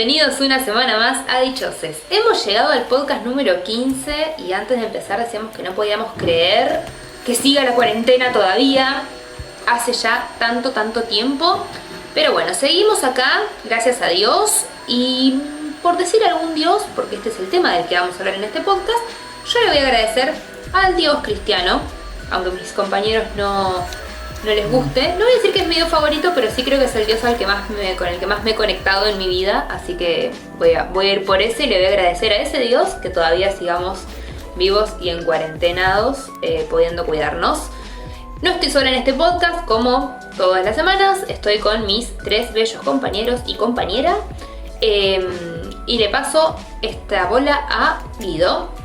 Bienvenidos una semana más a Dichoses. Hemos llegado al podcast número 15 y antes de empezar decíamos que no podíamos creer que siga la cuarentena todavía. Hace ya tanto tiempo. Pero bueno, seguimos acá, gracias a Dios. Y por decir algún Dios, porque este es el tema del que vamos a hablar en este podcast, yo le voy a agradecer al Dios cristiano, aunque a mis compañeros no les guste. No voy a decir que es mi Dios favorito, pero sí creo que es el Dios con el que más me he conectado en mi vida. Así que voy a ir por ese y le voy a agradecer a ese Dios que todavía sigamos vivos y en cuarentenados, pudiendo cuidarnos. No estoy sola en este podcast, como todas las semanas. Estoy con mis 3 bellos compañeros y compañera. Y le paso esta bola a Guido.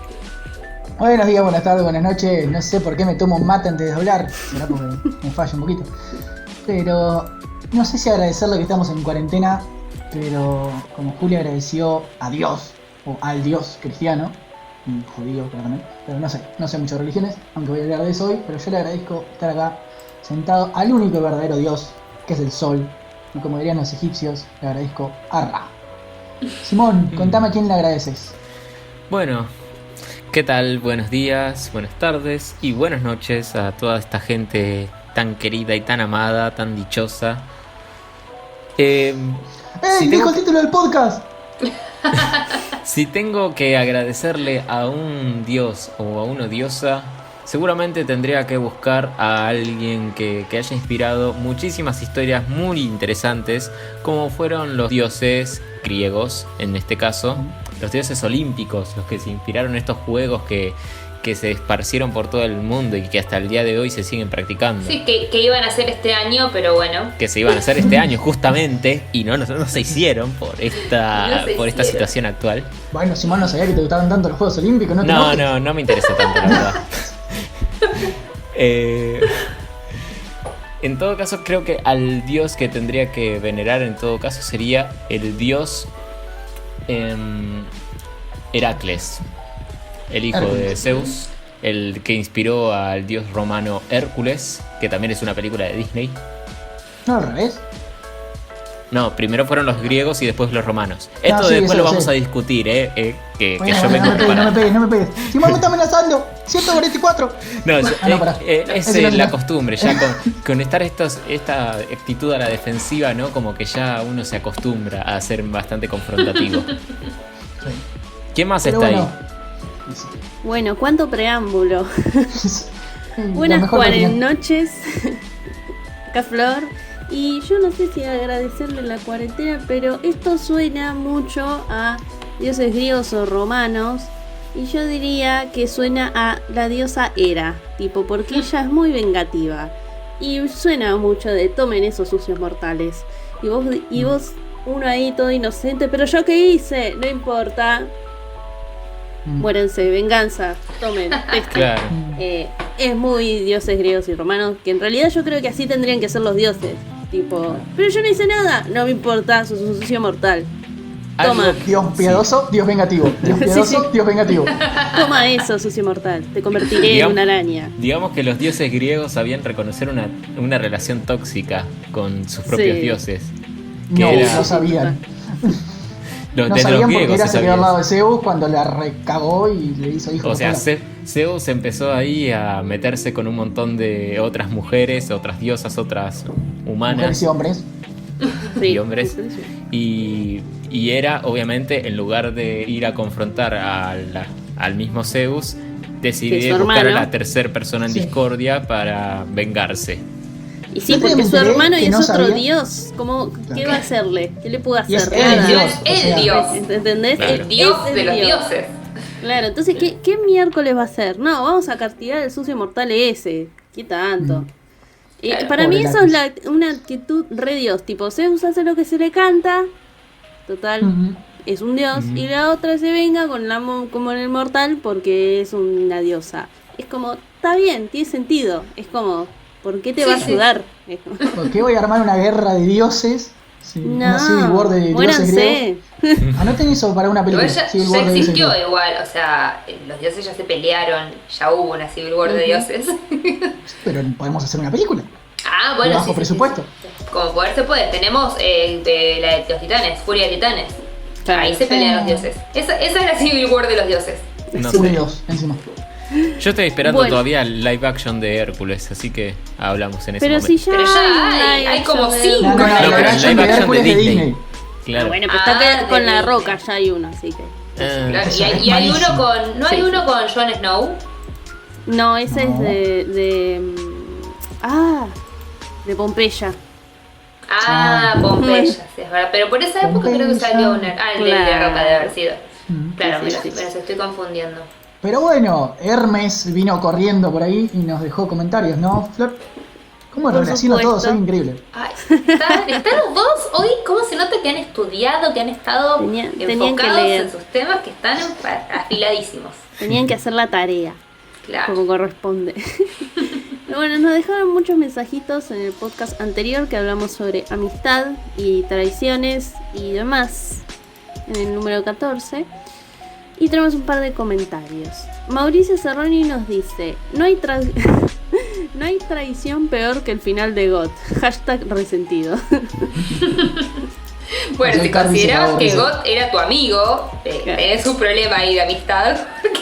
Buenos días, buenas tardes, buenas noches. No sé por qué me tomo un mate antes de hablar. Será porque me falla un poquito. Pero no sé si agradecerle que estamos en cuarentena. Pero como Julia agradeció a Dios, o al Dios cristiano, judío claramente, pero no sé muchas religiones, aunque voy a hablar de eso hoy. Pero yo le agradezco estar acá sentado al único y verdadero Dios, que es el sol. Y como dirían los egipcios, le agradezco a Ra. Simón, contame a quién le agradeces. Bueno, ¿qué tal? Buenos días, buenas tardes y buenas noches a toda esta gente tan querida y tan amada, tan dichosa. Dijo el título del podcast. Si tengo que agradecerle a un dios o a una diosa, seguramente tendría que buscar a alguien que haya inspirado muchísimas historias muy interesantes, como fueron los dioses griegos, en este caso, los dioses olímpicos, los que se inspiraron en estos juegos que se esparcieron por todo el mundo y que hasta el día de hoy se siguen practicando. Sí, que iban a hacer este año, pero bueno. Que se iban a hacer este año justamente y no se hicieron por esta situación actual. Bueno, Simón, no sabía que te gustaban tanto los Juegos Olímpicos, ¿no? No me interesa tanto, la verdad. En todo caso, creo que al dios que tendría que venerar en todo caso sería el dios Heracles, el hijo de Zeus, el que inspiró al dios romano Hércules, que también es una película de Disney. No, al revés. No, primero fueron los griegos y después los romanos. Esto después lo vamos a discutir, que bueno, yo vengo preparado. No me pegues. Simón me está amenazando. 144. Es la costumbre, ya con esta actitud a la defensiva, ¿no? Como que ya uno se acostumbra a ser bastante confrontativo. Sí. ¿Quién más está ahí? Bueno, ¿cuánto preámbulo? Buenas noches. Acá Flor. Y yo no sé si agradecerle la cuarentena, pero esto suena mucho a dioses griegos o romanos. Y yo diría que suena a la diosa Hera, porque ella es muy vengativa. Y suena mucho de tomen esos sucios mortales. Y vos, uno ahí todo inocente, pero ¿yo qué hice? No importa. Muérense, venganza, tomen. Claro. Es muy dioses griegos y romanos, que en realidad yo creo que así tendrían que ser los dioses. Pero yo no hice nada, no me importa, sos un sucio mortal. Toma. Dios piadoso, Dios vengativo. Dios piadoso, sí. Dios vengativo. Toma eso, sucio mortal, te convertiré en una araña. Digamos que los dioses griegos sabían reconocer una relación tóxica con sus propios dioses. No sabían. No sabían porque Hera se quedó al lado de Zeus cuando la recagó y le hizo hijos. O sea, Zeus empezó ahí a meterse con un montón de otras mujeres, otras diosas, otras humanas. Mujeres y hombres. Y hombres. Y Hera, obviamente, en lugar de ir a confrontar al mismo Zeus, decidió buscar a la tercera persona en discordia para vengarse. Y sí, porque su hermano y es otro dios. ¿Qué va a hacerle? ¿Qué le puede hacer? El dios. ¿Entendés? Claro. El dios de los dioses. Claro, entonces, ¿qué miércoles va a hacer? No, vamos a castigar al sucio mortal ese. ¿Qué tanto? Para mí eso es una actitud re dios. Zeus hace lo que se le canta. Total, es un dios. Y la otra se venga como en el mortal porque es una diosa. Es como, está bien, tiene sentido. Es como... ¿Por qué te va a ayudar? ¿Por qué voy a armar una guerra de dioses? Una Civil War de dioses griegos. Anoten eso para una película. Ya existió igual, o sea, los dioses ya se pelearon, ya hubo una Civil War de dioses. Pero podemos hacer una película. Ah, bueno, bajo presupuesto. Como poder se puede. Tenemos la de los titanes, Furia de Titanes. Claro. Ahí se pelean los dioses. Esa es la Civil War de los dioses. No Un sé. dios, encima. Yo estoy esperando Bueno. todavía el live action de Hércules, así que hablamos en ese Pero momento. si ya Pero ya hay hay como live 5 No, no, live la pero el action live de action Hércules de de Disney. Disney. Claro. Bueno, pero está Ah, con de La Disney. Roca, ya hay uno, así que. Claro, Eso y hay es uno malísimo. con. ¿No hay Sí, uno con Jon Snow? No, ese No. es de Pompeya. Pompeya, sí, es verdad. Pero por esa época creo que Pompeya. salió una. El de La Claro. Roca debe haber sido. Mm. Claro, Sí, me sí, los estoy confundiendo. Pero bueno, Hermes vino corriendo por ahí y nos dejó comentarios, ¿no, Flor? ¿Cómo Por relaciono todo? supuesto. Soy increíble. Ay, están los dos hoy, ¿cómo se nota que han estudiado, que han estado Tenían que enfocados leer. en sus temas, que están afiladísimos? Tenían que hacer la tarea, Claro. como corresponde. Pero bueno, nos dejaron muchos mensajitos en el podcast anterior que hablamos sobre amistad y traiciones y demás, en el número 14. Y tenemos un par de comentarios. Mauricio Cerroni nos dice: no hay no hay traición peor que el final de GOT. Hashtag resentido. Bueno, Soy si Carly considerabas que Segador, Got era tu amigo, tenés un problema ahí de amistad.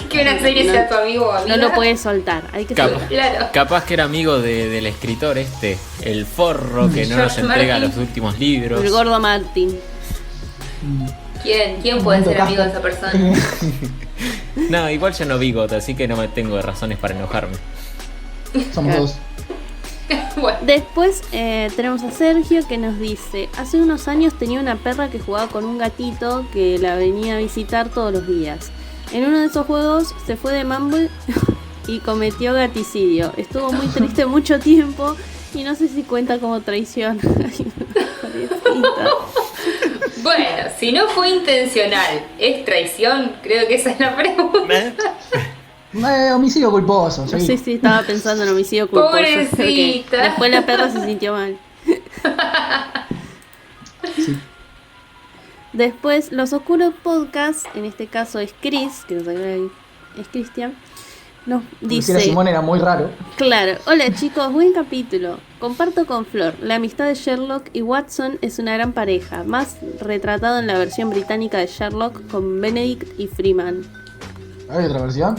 Que una serie No, sea tu amigo o amiga. No lo puedes soltar, hay que Cap- soltar. Claro. Capaz que era amigo del escritor el forro que no nos George entrega Martin. los últimos libros. El gordo Martín. Mm. ¿Quién puede ser amigo de esa persona? No, igual yo no vi GOT, así que no me tengo razones para enojarme. Somos Claro. dos. Bueno, Después tenemos a Sergio que nos dice: hace unos años tenía una perra que jugaba con un gatito que la venía a visitar todos los días. En uno de esos juegos se fue de mambo y cometió gaticidio. Estuvo muy triste mucho tiempo y no sé si cuenta como traición. Ay, pobrecita. bueno, si no fue intencional, ¿es traición? Creo que esa es la pregunta. Homicidio culposo. No sí. sé si estaba pensando en homicidio culposo. porque Pobrecita. Después la perra se sintió mal. Sí. Después, Los Oscuros Podcast, en este caso es Chris, que nos agrega ahí, es Cristian, nos Porque si era dice: Simón era muy raro. claro, hola chicos, buen capítulo. Comparto con Flor, la amistad de Sherlock y Watson es una gran pareja, más retratado en la versión británica de Sherlock con Benedict y Freeman. ¿Hay otra versión?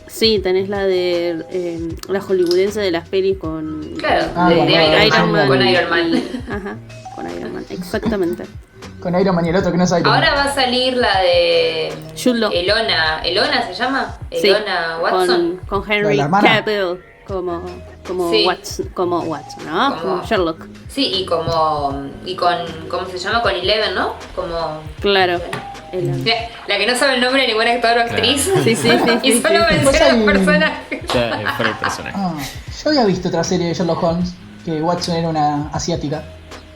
Sí, tenés la de la hollywoodense de las pelis con Claro, Ah, de bueno, Iron Man, con Iron Man. y- ajá, con Iron Man, exactamente. Con Iron Man y el otro que no es Iron Man. Ahora va a salir la de Jude Law. Elona se llama, Sí, Elona Watson. con ¿La de Henry la hermana? Cavill como Sí. Watson, ¿no? Como- Como Sherlock. Sí, y con ¿cómo se llama? Con Eleven, ¿no? Como Claro. la que no sabe el nombre de ninguna actor o actriz. Sí, sí, sí, y sí, solo sí. menciona Después los hay- personajes. Ya fue el personaje. Ah, yo había visto otra serie de Sherlock Holmes que Watson era una asiática.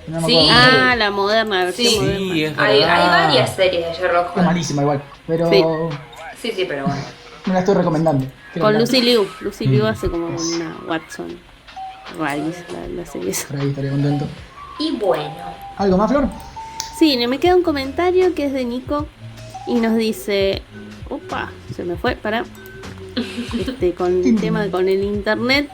No me Sí. acuerdo el nombre. Ah, la moderna, la versión Sí. moderna. Sí, es Hay verdad. varias series de Sherlock Es Holmes. malísima igual, pero Sí. Sí, pero bueno. me la estoy recomendando. Creo Con que Lucy Liu. Lucy Liu Mm. hace como una Watson. Raris, la serie esa. Por ahí estaría contento. Y bueno. ¿Algo más, Flor? Sí, me queda un comentario que es de Nico y nos dice: opa, se me fue, para. Con el tema con el internet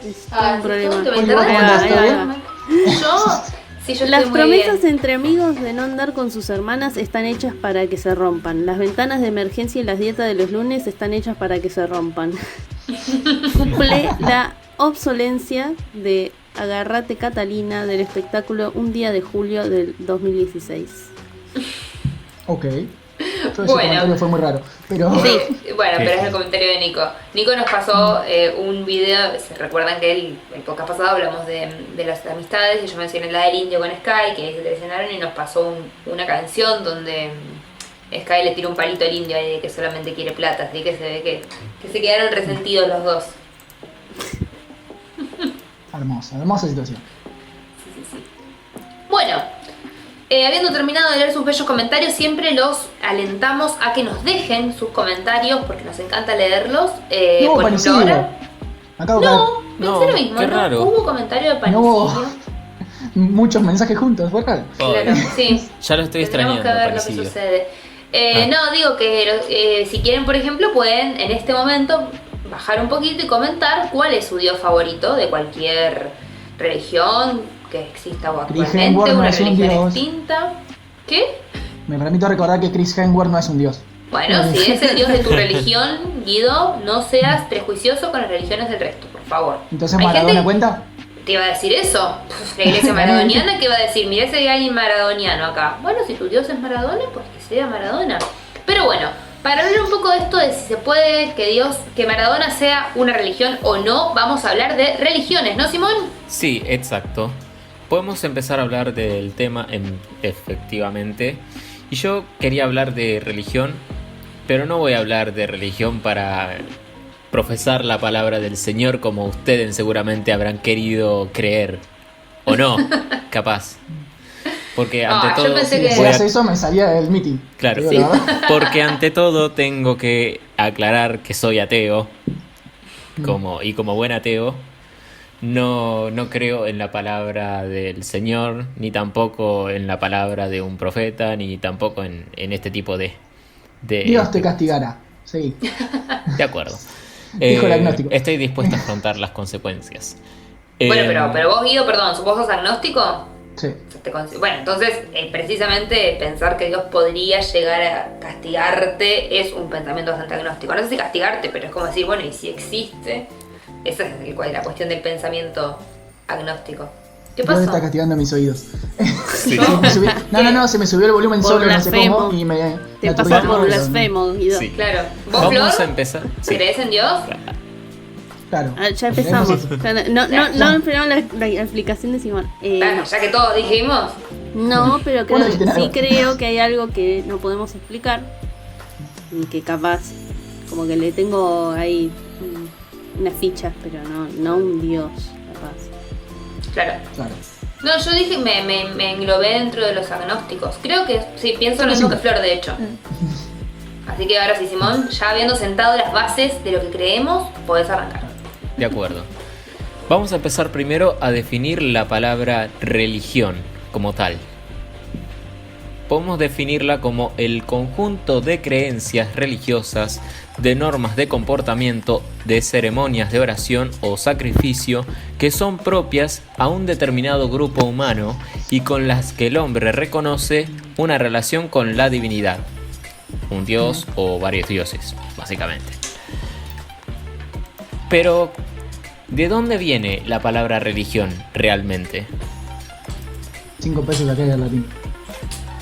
es todo un problema. ¿tú me Oye, ¿vos entendés? cómo andás? Ahí ¿Todo va, ahí bien? va. Yo Las estoy muy promesas bien. entre amigos de no andar con sus hermanas están hechas para que se rompan. Las ventanas de emergencia y las dietas de los lunes están hechas para que se rompan. Cumple la obsolencia de Agarrate Catalina del espectáculo Un día de julio del 2016. Ok. Todo ese Bueno. comentario fue muy raro. Pero Sí. Bueno, Sí. pero es el comentario de Nico. Nico nos pasó un video, se recuerdan que el podcast pasado hablamos de las amistades y yo mencioné la del indio con Sky, que traicionaron y nos pasó una canción donde Sky le tira un palito al indio ahí de que solamente quiere plata, así que se ve que se quedaron resentidos los dos. hermosa, hermosa situación. Bueno, habiendo terminado de leer sus bellos comentarios, siempre los alentamos a que nos dejen sus comentarios porque nos encanta leerlos. No hubo por ejemplo, parecido. ahora. Acabo de No, caer. No, pensé lo mismo, qué ¿no? raro. Hubo comentario de No panecillo. hubo muchos mensajes juntos, fue raro. Claro, sí. Ya lo estoy Tendremos extrañando, que ver lo que parecido. sucede. Ah. No, digo que si quieren, por ejemplo, pueden en este momento bajar un poquito y comentar cuál es su dios favorito de cualquier religión que exista o Chris actualmente, Hemsworth no una es un religión dios. extinta. ¿Qué? Me permito recordar que Chris Hemsworth no es un dios. Bueno, si es el dios de tu religión, Guido, no seas prejuicioso con las religiones del resto, por favor. Entonces, Hay ¿Maradona gente- cuenta? Te iba a decir eso. La iglesia maradoniana, ¿qué va a decir? Mirá si hay alguien maradoniano acá. Bueno, si tu dios es Maradona, pues que sea Maradona. Pero bueno, para hablar un poco de esto de si se puede que Maradona sea una religión o no, vamos a hablar de religiones, ¿no, Simón? Sí, exacto. Podemos empezar a hablar del tema efectivamente. Y yo quería hablar de religión, pero no voy a hablar de religión para profesar la palabra del Señor como ustedes seguramente habrán querido creer. O no, capaz. Porque ante yo todo... pensé que- Si voy a- hace eso, me salía del meeting. Claro, Digo, sí. la verdad. Porque ante todo tengo que aclarar que soy ateo. Y como buen ateo, no creo en la palabra del Señor, ni tampoco en la palabra de un profeta, ni tampoco en este tipo de Dios te castigará. Seguí. De acuerdo. Dijo el agnóstico. Estoy dispuesto a afrontar las consecuencias. Bueno, pero vos, Guido, perdón, ¿vos sos agnóstico? Sí. Bueno, entonces, precisamente pensar que Dios podría llegar a castigarte es un pensamiento bastante agnóstico. No sé si castigarte, pero es como decir, bueno, ¿y si existe? Esa es la cuestión del pensamiento agnóstico. ¿Qué Dios está pasó? castigando mis oídos. Sí. No, se me subió el volumen Por solo, no sé blasfemo. cómo, y me Te aturdí pasó todo, por pero- blasfemo, Guido. Sí. Claro. ¿Vos, Vamos Flor? a empezar. Sí. ¿Crees en Dios? Claro. Ya empezamos. Creemos No esperamos la explicación de Simón. Bueno, ya que todos dijimos. No, pero Bueno, sí literal. creo que hay algo que no podemos explicar. Y que capaz, como que le tengo ahí unas fichas, pero no un dios, capaz. Claro. Claro. No, yo dije, me englobé dentro de los agnósticos. Creo que sí, pienso lo mismo que Flor, de hecho. Así que ahora sí, Simón, ya habiendo sentado las bases de lo que creemos, podés arrancar. De acuerdo. Vamos a empezar primero a definir la palabra religión como tal. Podemos definirla como el conjunto de creencias religiosas, de normas de comportamiento, de ceremonias de oración o sacrificio que son propias a un determinado grupo humano y con las que el hombre reconoce una relación con la divinidad, un dios o varios dioses, básicamente. Pero, ¿de dónde viene la palabra religión realmente? 5 pesos acá en latín.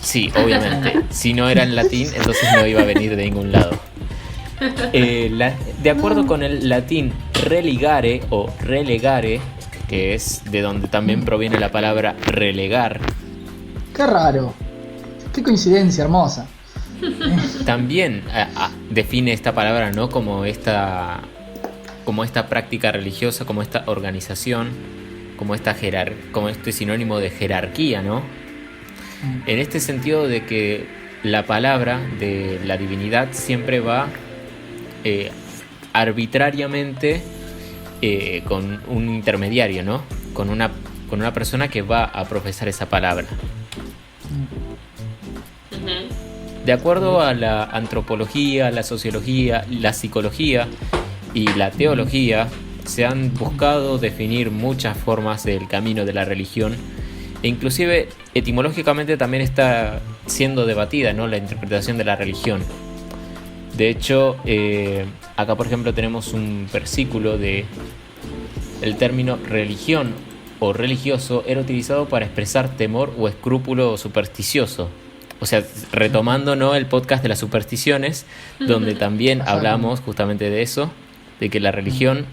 Sí, obviamente. Si no era en latín, entonces no iba a venir de ningún lado. De acuerdo con el latín religare o relegare, que es de donde también proviene la palabra relegar, Qué raro. Qué coincidencia hermosa. también define esta palabra, ¿no? Como esta práctica religiosa, como esta organización, como este sinónimo de jerarquía, ¿no? En este sentido de que la palabra de la divinidad siempre va arbitrariamente con un intermediario, ¿no? Con una persona que va a profesar esa palabra. De acuerdo a la antropología, la sociología, la psicología y la teología, se han buscado definir muchas formas del camino de la religión. E inclusive etimológicamente también está siendo debatida, ¿no?, la interpretación de la religión. De hecho, acá por ejemplo tenemos un versículo de el término religión o religioso era utilizado para expresar temor o escrúpulo supersticioso. O sea, retomando, ¿no?, el podcast de las supersticiones, donde también hablamos justamente de eso, de que la religión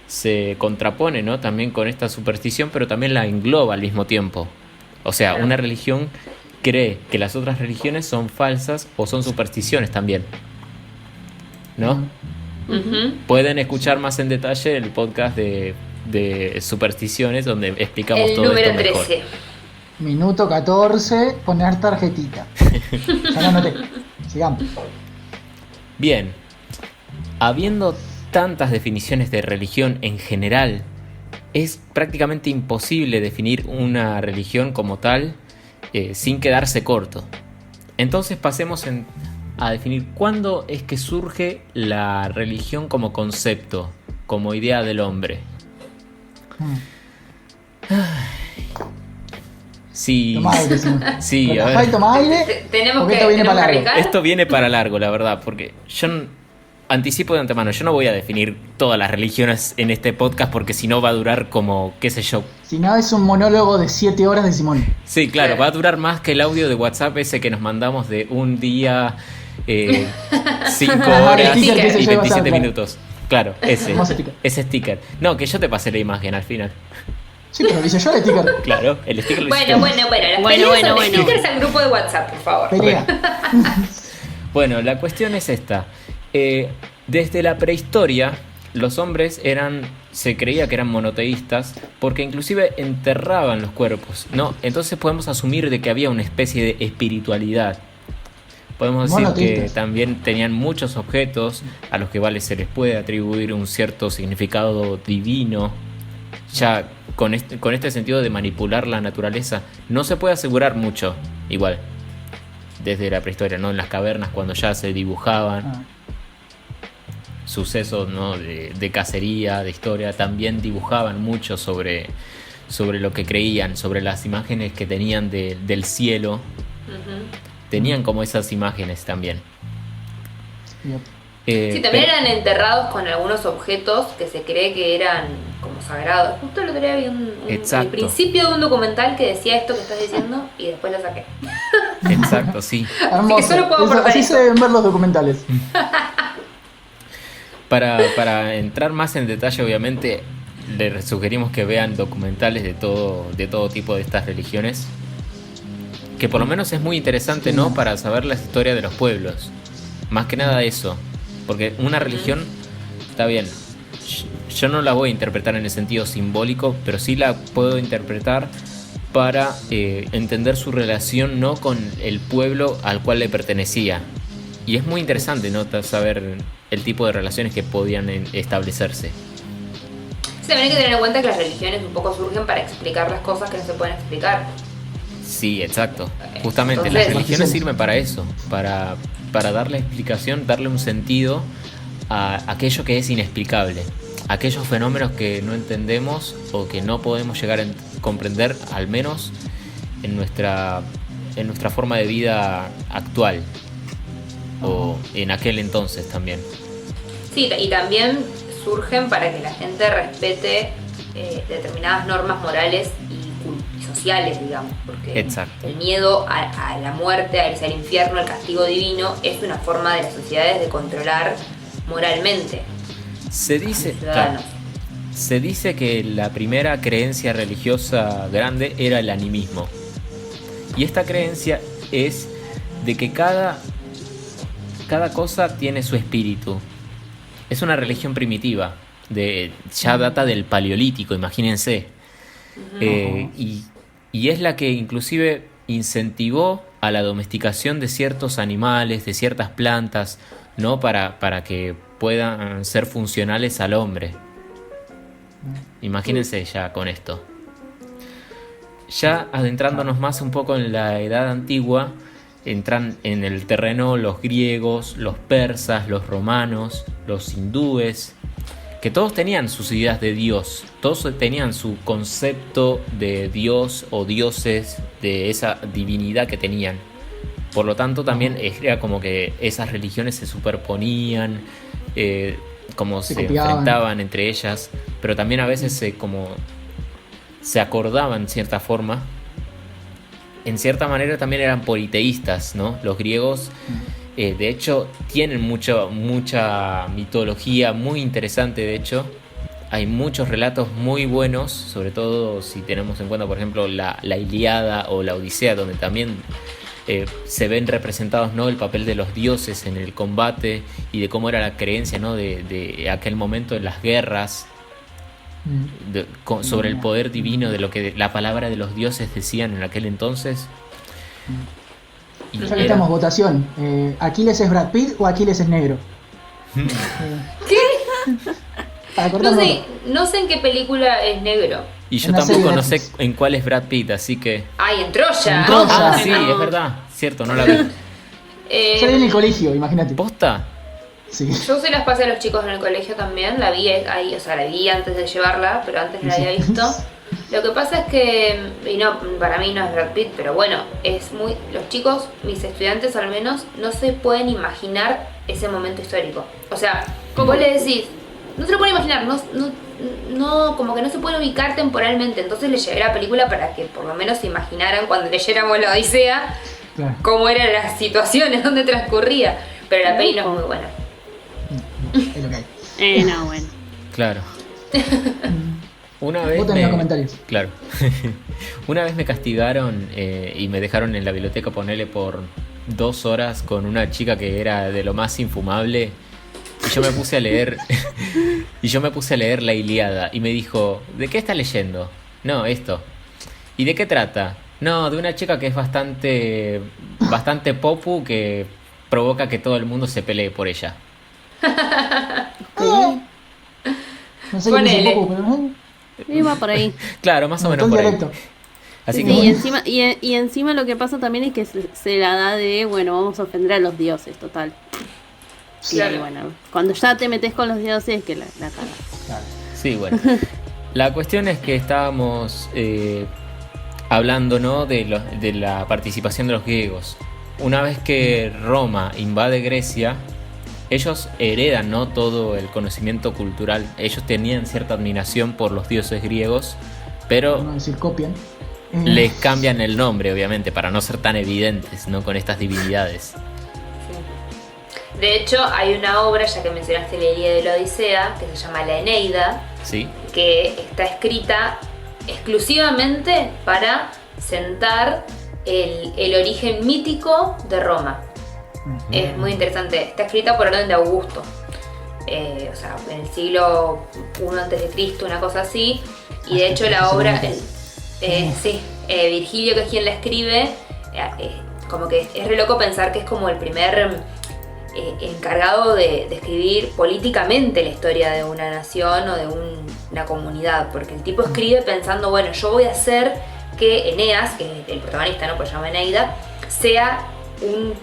se contrapone, ¿no?, también con esta superstición, pero también la engloba al mismo tiempo. O sea, una religión cree que las otras religiones son falsas o son supersticiones también, ¿no? Pueden escuchar más en detalle el podcast de supersticiones, donde explicamos El todo número esto mejor. 13. Minuto 14, poner tarjetita. Ya lo anoté. Sigamos. Bien, habiendo tantas definiciones de religión en general, es prácticamente imposible definir una religión como tal sin quedarse corto. Entonces pasemos a definir cuándo es que surge la religión como concepto, como idea del hombre. Sí, Toma aire, decimos. sí, a Relajá y ver. toma aire. Tenemos porque que, esto viene tenemos para que largo. arrancar. Esto viene para largo, la verdad, porque anticipo de antemano, yo no voy a definir todas las religiones en este podcast porque si no va a durar como, qué sé yo. Si no, es un monólogo de 7 horas de Simón. Sí, claro, va a durar más que el audio de WhatsApp ese que nos mandamos de un día, 5 horas El sticker que se y lleva 27 WhatsApp, minutos. Claro, Hermoso sticker. ese sticker. No, que yo te pasé la imagen al final. Sí, pero lo hice yo el sticker. Claro, el sticker lo hiciste Bueno, vos. las Bueno, peleas bueno, sobre bueno. stickers al grupo de WhatsApp, por favor. Pelea. Bueno, la cuestión es esta. Desde la prehistoria, los hombres se creía que eran monoteístas porque inclusive enterraban los cuerpos, ¿no? Entonces podemos asumir de que había una especie de espiritualidad. Podemos decir que Monoteístas. también tenían muchos objetos a los que se les puede atribuir un cierto significado divino. Ya con este sentido de manipular la naturaleza, no se puede asegurar mucho, igual, desde la prehistoria, ¿no? En las cavernas, cuando ya se dibujaban Ah. sucesos, ¿no? de cacería, de historia, también dibujaban mucho sobre lo que creían, sobre las imágenes que tenían del cielo. Ujú. Tenían como esas imágenes también. Yep. Sí, también eran enterrados con algunos objetos que se cree que eran como sagrados. Justo el otro día vi el Exacto. principio de un documental que decía esto que estás diciendo y después lo saqué. Exacto, sí. Hermoso. solo puedo aportar Así eso. se deben ver los documentales. Para entrar más en detalle, obviamente, les sugerimos que vean documentales de todo tipo de estas religiones. Que por lo menos es muy interesante, ¿no? Para saber la historia de los pueblos. Más que nada eso. Porque una religión, está bien, yo no la voy a interpretar en el sentido simbólico, pero sí la puedo interpretar para entender su relación, ¿no? Con el pueblo al cual le pertenecía. Y es muy interesante, ¿no? Saber el tipo de relaciones que podían establecerse. Sí, también hay que tener en cuenta que las religiones un poco surgen para explicar las cosas que no se pueden explicar. Sí, exacto. Justamente, Entonces, las religiones sirven para eso, para darle explicación, darle un sentido a aquello que es inexplicable, aquellos fenómenos que no entendemos o que no podemos llegar a comprender, al menos en nuestra forma de vida actual o en aquel entonces también. Sí, y también surgen para que la gente respete determinadas normas morales y sociales, digamos, porque Exacto. el miedo a la muerte, a irse al infierno, al castigo divino, es una forma de las sociedades de controlar moralmente Se a los dice, ciudadanos. claro, se dice que la primera creencia religiosa grande era el animismo. Y esta creencia es de que cada cosa tiene su espíritu. Es una religión primitiva, ya data del Paleolítico, imagínense. Y es la que inclusive incentivó a la domesticación de ciertos animales, de ciertas plantas, ¿no? Para que puedan ser funcionales al hombre. Imagínense ya con esto. Ya adentrándonos más un poco en la edad antigua, entran en el terreno los griegos, los persas, los romanos, los hindúes, que todos tenían sus ideas de Dios, todos tenían su concepto de Dios o dioses, de esa divinidad que tenían. Por lo tanto, también era como que esas religiones se superponían, como se copiaban. enfrentaban entre ellas, pero también a veces se acordaban de cierta forma. En cierta manera también eran politeístas, ¿no? Los griegos, de hecho, tienen mucha mitología muy interesante, de hecho. Hay muchos relatos muy buenos, sobre todo si tenemos en cuenta, por ejemplo, la Ilíada o la Odisea, donde también se ven representados, ¿no? El papel de los dioses en el combate y de cómo era la creencia, ¿no? de aquel momento en las guerras. Sobre el poder divino, de lo que la palabra de los dioses decían en aquel entonces. Y Ya que estamos, votación. ¿Aquiles es Brad Pitt o Aquiles es negro? Para cortar No sé en qué película es negro. y yo Una serie tampoco de no sé Netflix. en cuál es Brad Pitt, así que... ¡Ay, en Troya! En Troya. Ah, sí, es verdad, cierto, no la vi. Yo en el colegio, imagínate. ¿Posta? Sí. Yo se las pasé a los chicos en el colegio también, la vi ahí, o sea, la vi antes de llevarla, pero antes no la había visto. Lo que pasa es que, y no, para mí no es Brad Pitt, pero bueno, los chicos, mis estudiantes al menos, no se pueden imaginar ese momento histórico. O sea, vos le decís, no se lo pueden imaginar, no, como que no se pueden ubicar temporalmente. Entonces les llevé la película para que por lo menos se imaginaran cuando leyéramos la Odisea, claro, cómo eran las situaciones, dónde transcurría. Pero la peli no es muy buena. Es lo que hay. No, bueno. Claro. Una vez Voten en los comentarios. Claro. Una vez me castigaron y me dejaron en la biblioteca ponerle por 2 horas con una chica que era de lo más infumable. Y yo me puse a leer. La Ilíada. Y me dijo, ¿de qué estás leyendo? No, esto. ¿Y de qué trata? No, de una chica que es bastante popu, que provoca que todo el mundo se pelee por ella. No sé qué es popu, pero iba por ahí. Claro, más o menos por ahí. Así que bueno. y encima lo que pasa también es que se la da de, bueno, vamos a ofender a los dioses, total. Claro. Y bueno, cuando ya te metes con los dioses, que la cagas. Claro. Sí, bueno. La cuestión es que estábamos hablando, ¿no?, de la participación de los griegos. Una vez que Roma invade Grecia, ellos heredan, ¿no?, todo el conocimiento cultural. Ellos tenían cierta admiración por los dioses griegos, pero no decir copian. Les cambian el nombre, obviamente, para no ser tan evidentes, ¿no?, con estas divinidades. Sí. De hecho, hay una obra, ya que mencionaste la Ilíada de la Odisea, que se llama La Eneida, ¿sí?, que está escrita exclusivamente para sentar el origen mítico de Roma. Es muy interesante. Está escrita por orden de Augusto. O sea, en el siglo I a.C., una cosa así. Y de hecho la obra, Virgilio, que es quien la escribe, como que es re loco pensar que es como el primer encargado de escribir políticamente la historia de una nación o de una comunidad. Porque el tipo escribe pensando, bueno, yo voy a hacer que Eneas, que es el protagonista, ¿no?, pues se llama Eneida, sea un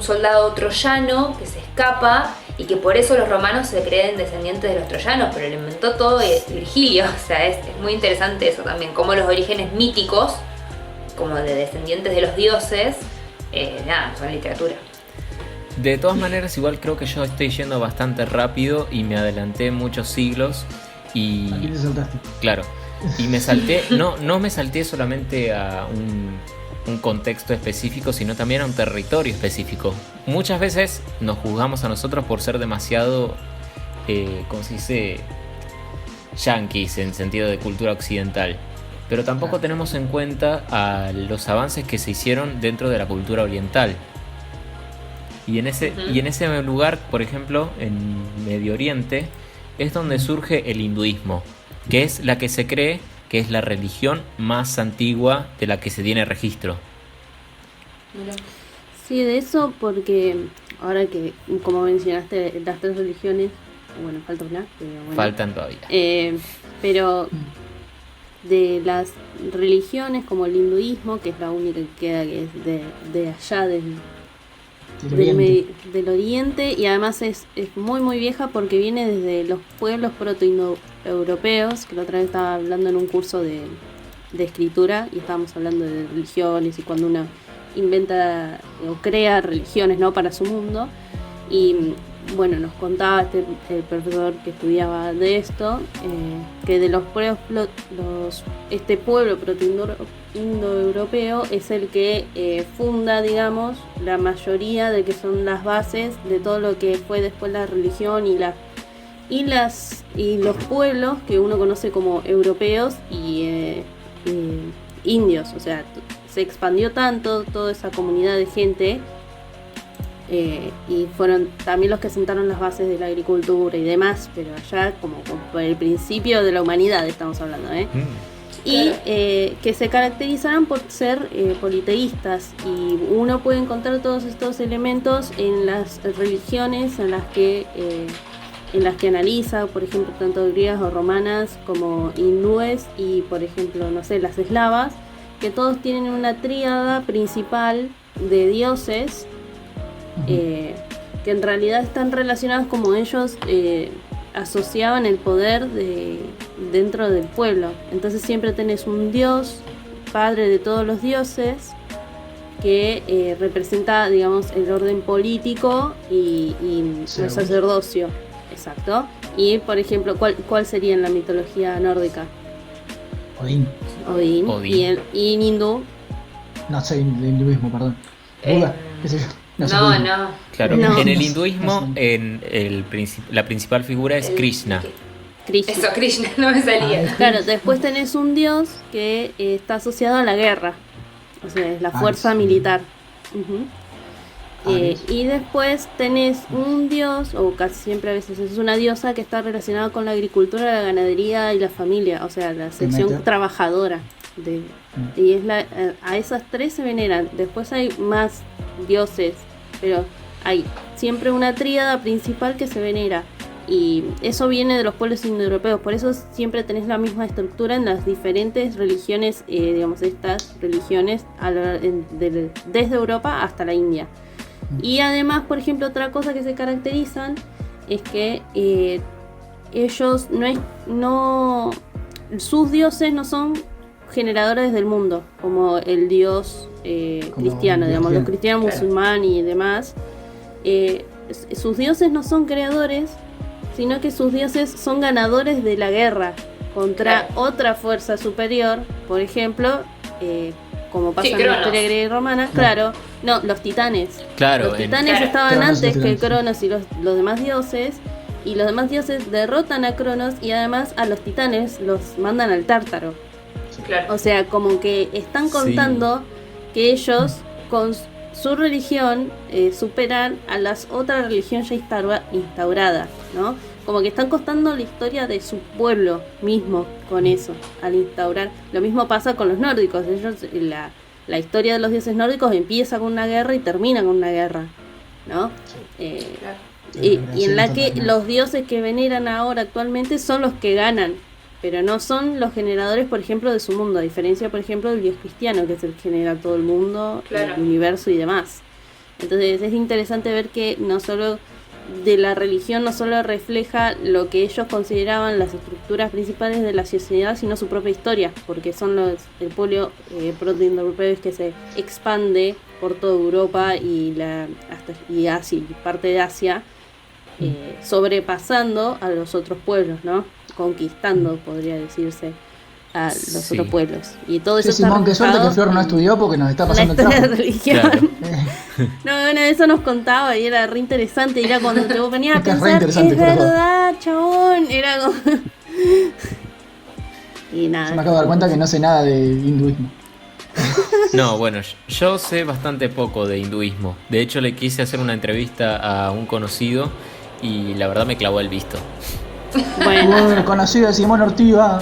soldado troyano que se escapa y que por eso los romanos se creen descendientes de los troyanos, pero lo inventó todo Virgilio. O sea, es muy interesante eso también, como los orígenes míticos, como de descendientes de los dioses, son literatura. De todas maneras, igual creo que yo estoy yendo bastante rápido y me adelanté muchos siglos y... ¿A quién te saltaste? Claro, y me salté, no me salté solamente a un contexto específico, sino también a un territorio específico. Muchas veces nos juzgamos a nosotros por ser demasiado, ¿cómo se dice?, yanquis en sentido de cultura occidental, pero tampoco tenemos en cuenta a los avances que se hicieron dentro de la cultura oriental. Y en ese lugar, por ejemplo, en Medio Oriente, es donde surge el hinduismo, que es la que se cree que es la religión más antigua de la que se tiene registro. Sí, de eso, porque ahora que, como mencionaste, las 3 religiones, bueno, falta una, pero bueno, faltan todavía. Pero de las religiones como el hinduismo, que es la única que queda, que es de allá del oriente, y además es muy muy vieja porque viene desde los pueblos protoindoeuropeos, que la otra vez estaba hablando en un curso de escritura y estábamos hablando de religiones y cuando uno inventa o crea religiones, ¿no?, para su mundo. Y bueno, nos contaba el profesor que estudiaba de esto, que de los pueblos este pueblo protoindoeuropeo es el que funda, digamos, la mayoría de que son las bases de todo lo que fue después la religión y los pueblos que uno conoce como europeos y indios. O sea, se expandió tanto toda esa comunidad de gente. Y fueron también los que sentaron las bases de la agricultura y demás, pero allá como por el principio de la humanidad estamos hablando, y que se caracterizaron por ser politeístas, y uno puede encontrar todos estos elementos en las religiones en las que analiza, por ejemplo, tanto griegas o romanas como hindúes y, por ejemplo, no sé, las eslavas, que todos tienen una tríada principal de dioses que en realidad están relacionados como ellos asociaban el poder dentro del pueblo. Entonces siempre tenés un dios, padre de todos los dioses, que representa, digamos, el orden político y el sacerdocio. Exacto. Y, por ejemplo, ¿cuál sería en la mitología nórdica? Odín. Y en hindú. No sé, de hinduismo, perdón. Buda, qué sé yo. No. Claro, No. en el hinduismo la principal figura es Krishna. Eso, Krishna, no me salía. Claro, después tenés un dios que está asociado a la guerra. O sea, es la fuerza militar. Ujú. Y después tenés un dios, o casi siempre a veces es una diosa, que está relacionada con la agricultura, la ganadería y la familia, o sea, la sección trabajadora. Y es a esas tres se veneran. Después hay más dioses, pero hay siempre una tríada principal que se venera. Y eso viene de los pueblos indoeuropeos, por eso siempre tenés la misma estructura en las diferentes religiones, digamos, estas religiones desde Europa hasta la India. Y además, por ejemplo, otra cosa que se caracterizan es que ellos sus dioses no son generadores del mundo, como el dios cristiano, digamos, los cristianos, musulmanes y demás. Sus dioses no son creadores, sino que sus dioses son ganadores de la guerra contra otra fuerza superior, por ejemplo, como pasa en la historia griega y romana, no, los titanes. Los titanes estaban antes que Cronos y los demás dioses, y los demás dioses derrotan a Cronos y además a los titanes los mandan al Tártaro. O sea, como que están contando que ellos con su religión superan a las otras religiones ya instauradas, ¿no? Como que están contando la historia de su pueblo mismo con eso, al instaurar. Lo mismo pasa con los nórdicos. Ellos, la historia de los dioses nórdicos empieza con una guerra y termina con una guerra, ¿no? Y en la que los dioses que veneran ahora actualmente son los que ganan, pero no son los generadores, por ejemplo, de su mundo, a diferencia, por ejemplo, del dios cristiano, que es el que genera todo el mundo, el universo y demás. Entonces es interesante ver que no solo de la religión no solo refleja lo que ellos consideraban las estructuras principales de la sociedad, sino su propia historia, porque son el pueblo proto-indoeuropeo que se expande por toda Europa y Asia, y parte de Asia, sobrepasando a los otros pueblos, ¿no? Conquistando, podría decirse, a los otros pueblos. Y todo eso Simón, qué suerte que Flor no estudió porque nos está pasando el trabajo. Religión. No, eso nos contaba y era re interesante. Era cuando te venías a pensar, es verdad, chabón. Era como... Y nada. Yo me acabo de dar cuenta que no sé nada de hinduismo. No, bueno, yo sé bastante poco de hinduismo. De hecho, le quise hacer una entrevista a un conocido y la verdad me clavó el visto. Bueno, conocido de Simón Ortiga.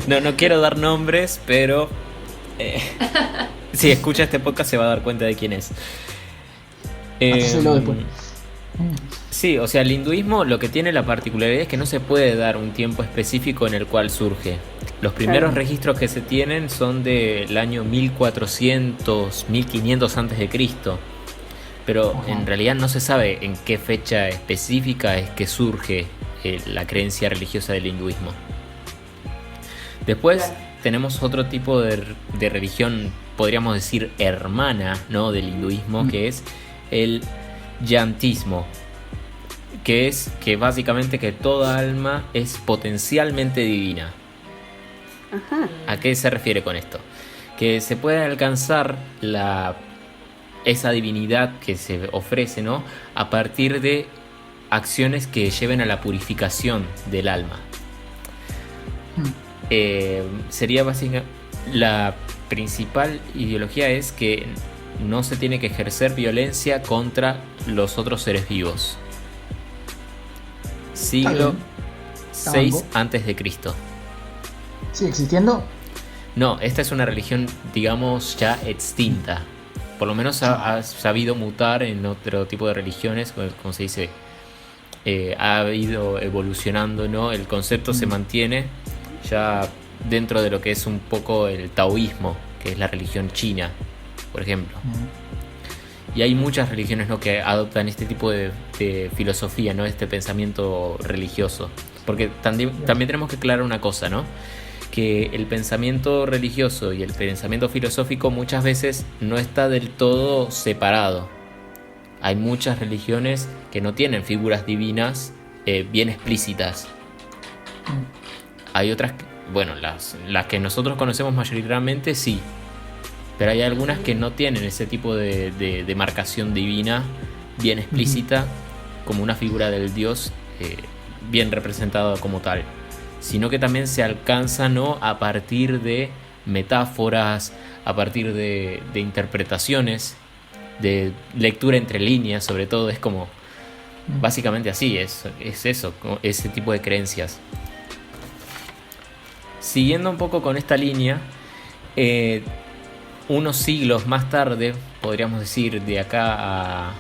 No quiero dar nombres, pero si escucha este podcast se va a dar cuenta de quién es. Después. Sí, o sea, el hinduismo lo que tiene la particularidad es que no se puede dar un tiempo específico en el cual surge. Los primeros registros que se tienen son del año 1400, 1500 antes de Cristo. Pero en realidad no se sabe en qué fecha específica es que surge la creencia religiosa del hinduismo. Después tenemos otro tipo de religión, podríamos decir hermana, ¿no?, del hinduismo, que es el yantismo, que es que básicamente que toda alma es potencialmente divina. Ajá. ¿A qué se refiere con esto? Que se puede alcanzar esa divinidad que se ofrece, ¿no?, a partir de acciones que lleven a la purificación del alma. Sería básicamente la principal ideología es que no se tiene que ejercer violencia contra los otros seres vivos. Siglo VI antes de Cristo. ¿Sigue existiendo? No, esta es una religión, digamos, ya extinta. Por lo menos ha sabido mutar en otro tipo de religiones, como se dice, ha ido evolucionando, ¿no? El concepto se mantiene ya dentro de lo que es un poco el taoísmo, que es la religión china, por ejemplo. Y hay muchas religiones, ¿no?, que adoptan este tipo de filosofía, ¿no?, este pensamiento religioso. Porque también tenemos que aclarar una cosa, ¿no?, que el pensamiento religioso y el pensamiento filosófico muchas veces no está del todo separado. Hay muchas religiones que no tienen figuras divinas bien explícitas. Hay otras, bueno, las que nosotros conocemos mayoritariamente sí, pero hay algunas que no tienen ese tipo de marcación divina bien explícita, como una figura del Dios bien representada como tal, sino que también se alcanza, ¿no?, a partir de metáforas, a partir de interpretaciones, de lectura entre líneas, sobre todo. Es como básicamente así, es eso, ese tipo de creencias. Siguiendo un poco con esta línea, unos siglos más tarde, podríamos decir de acá a,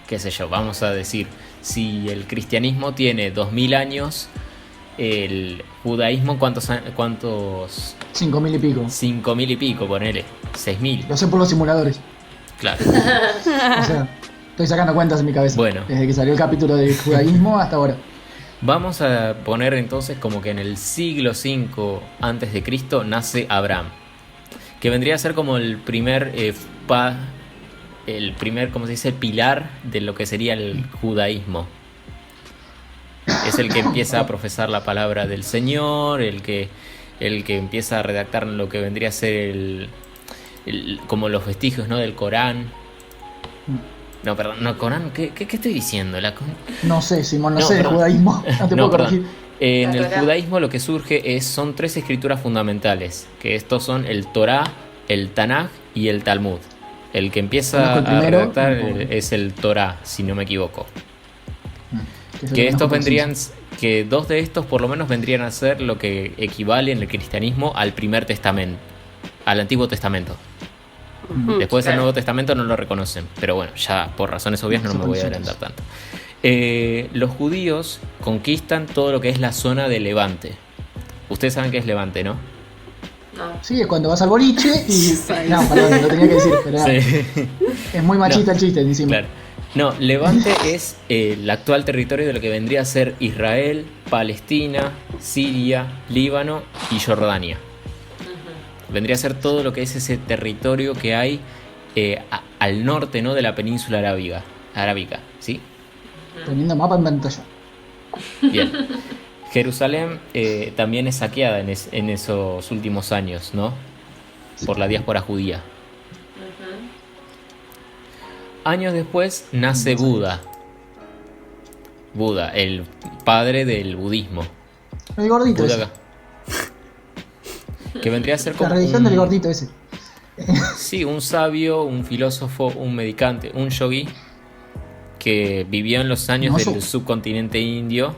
qué sé yo, vamos a decir, si el cristianismo tiene 2000 años, el judaísmo, ¿cuántos? 5.000 y pico. 5.000 y pico, ponele, 6.000. Lo sé por los simuladores. Claro. O sea, estoy sacando cuentas en mi cabeza. Bueno. Desde que salió el capítulo de judaísmo hasta ahora. Vamos a poner entonces como que en el siglo V antes de Cristo nace Abraham, que vendría a ser como el primer, ¿cómo se dice?, pilar de lo que sería el judaísmo. Es el que empieza a profesar la palabra del Señor, el que empieza a redactar lo que vendría a ser como los vestigios, ¿no?, del Corán. No, perdón, no, Corán, ¿qué estoy diciendo? No sé, Simón, no sé de perdón. judaísmo. No te puedo corregir. En el judaísmo lo que surge son 3 escrituras fundamentales, que estos son el Torá, el Tanaj y el Talmud. El que empieza a redactar es el Torá, si no me equivoco. Que estos vendrían, que 2 de estos por lo menos vendrían a ser lo que equivale en el cristianismo al primer testamento, al Antiguo Testamento. Después el Nuevo Testamento no lo reconocen, pero bueno, ya por razones obvias no me voy a adelantar tanto. Los judíos conquistan todo lo que es la zona de Levante. Ustedes saben qué es Levante, ¿no? No. Sí, es cuando vas al boliche y... No, perdón, lo tenía que decir, pero Sí. es muy machista el chiste encima. Claro. No, Levante es el actual territorio de lo que vendría a ser Israel, Palestina, Siria, Líbano y Jordania. Vendría a ser todo lo que es ese territorio que hay al norte, ¿no?, de la península arábica, ¿sí? Teniendo mapa en pantalla. Bien. Jerusalén también es saqueada en esos últimos años, ¿no?, por la diáspora judía. Años después nace Buda. Buda, el padre del budismo. El gordito Buda, ese. que vendría a ser como La religión del gordito ese. Sí, un sabio, un filósofo, un medicante, un yogi que vivió en los años del subcontinente indio,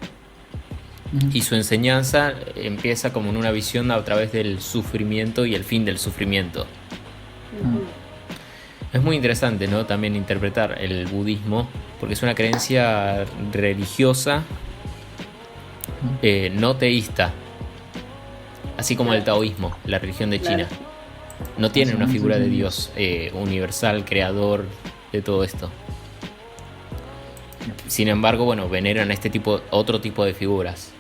y su enseñanza empieza como en una visión a través del sufrimiento y el fin del sufrimiento. Es muy interesante, ¿no?, también interpretar el budismo, porque es una creencia religiosa no teísta, así como el taoísmo, la religión de China. No tienen una figura de Dios universal, creador de todo esto. Sin embargo, bueno, veneran otro tipo de figuras.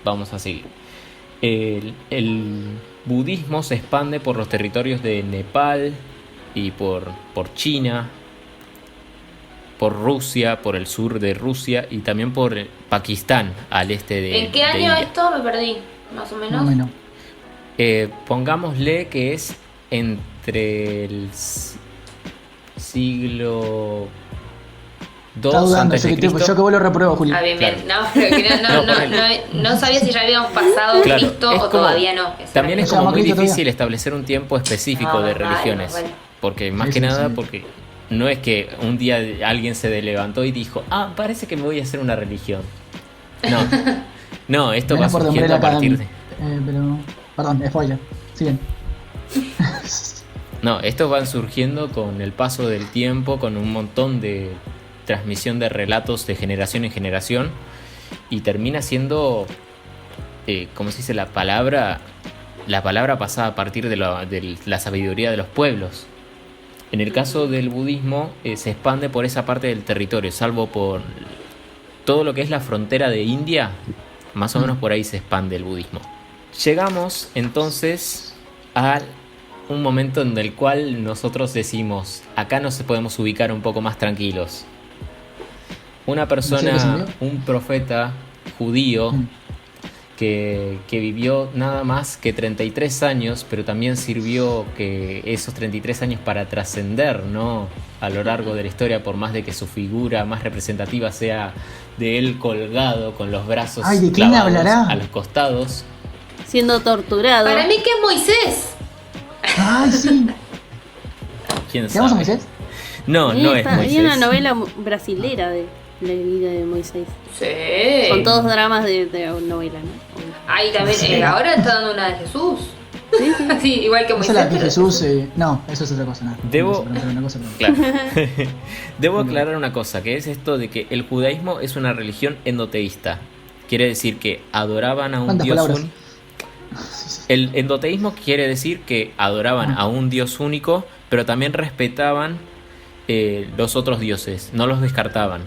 Vamos a seguir. El budismo se expande por los territorios de Nepal y por China, por Rusia, por el sur de Rusia, y también por Pakistán, al este de ¿En qué año India. esto? Me perdí, más o menos. Bueno. Pongámosle que es entre el siglo II Está dudando, antes de Cristo. yo que vos lo repruebo, Julio. Ah, bien, Claro. bien. No, pero que no sabía si ya habíamos pasado Claro, Cristo es o como- todavía no. También es O sea, como muy Cristo difícil todavía. establecer un tiempo específico de religiones. Vale. Porque más Sí, que sí, nada, sí. porque no es que un día alguien se levantó y dijo, parece que me voy a hacer una religión. No, esto va Menos por The surgiendo Umbrella a partir Academy. de... Pero, perdón, spoiler. Siguen. No, estos van surgiendo con el paso del tiempo, con un montón de transmisión de relatos de generación en generación, y termina siendo, ¿cómo se dice? La palabra pasada a partir de la sabiduría de los pueblos. En el caso del budismo se expande por esa parte del territorio, salvo por todo lo que es la frontera de India, más o menos por ahí se expande el budismo. Llegamos entonces a un momento en el cual nosotros decimos, acá nos podemos ubicar un poco más tranquilos. Una persona, un profeta judío que vivió nada más que 33 años, pero también sirvió que esos 33 años para trascender, ¿no?, a lo largo de la historia, por más de que su figura más representativa sea de él colgado con los brazos clavados a los costados, siendo torturado. Para mí que es Moisés. Ay, sí. ¿Quién ¿Tenemos a sabe? Moisés? No es Moisés. Había una novela brasilera de la vida de Moisés. Sí. Con todos dramas de novela, ¿no? Ahí también, Sí. ahora está dando una de Jesús. Sí, igual que Esa Moisés. es la que pero- Jesús. No, eso es otra cosa. No. Debo- No sé, pero una cosa, pero- Claro. Debo aclarar una cosa, que es esto de que el judaísmo es una religión endoteísta. Quiere decir que adoraban a un ¿Cuántas dios palabras? único. El endoteísmo quiere decir que adoraban a un dios único, pero también respetaban los otros dioses, no los descartaban.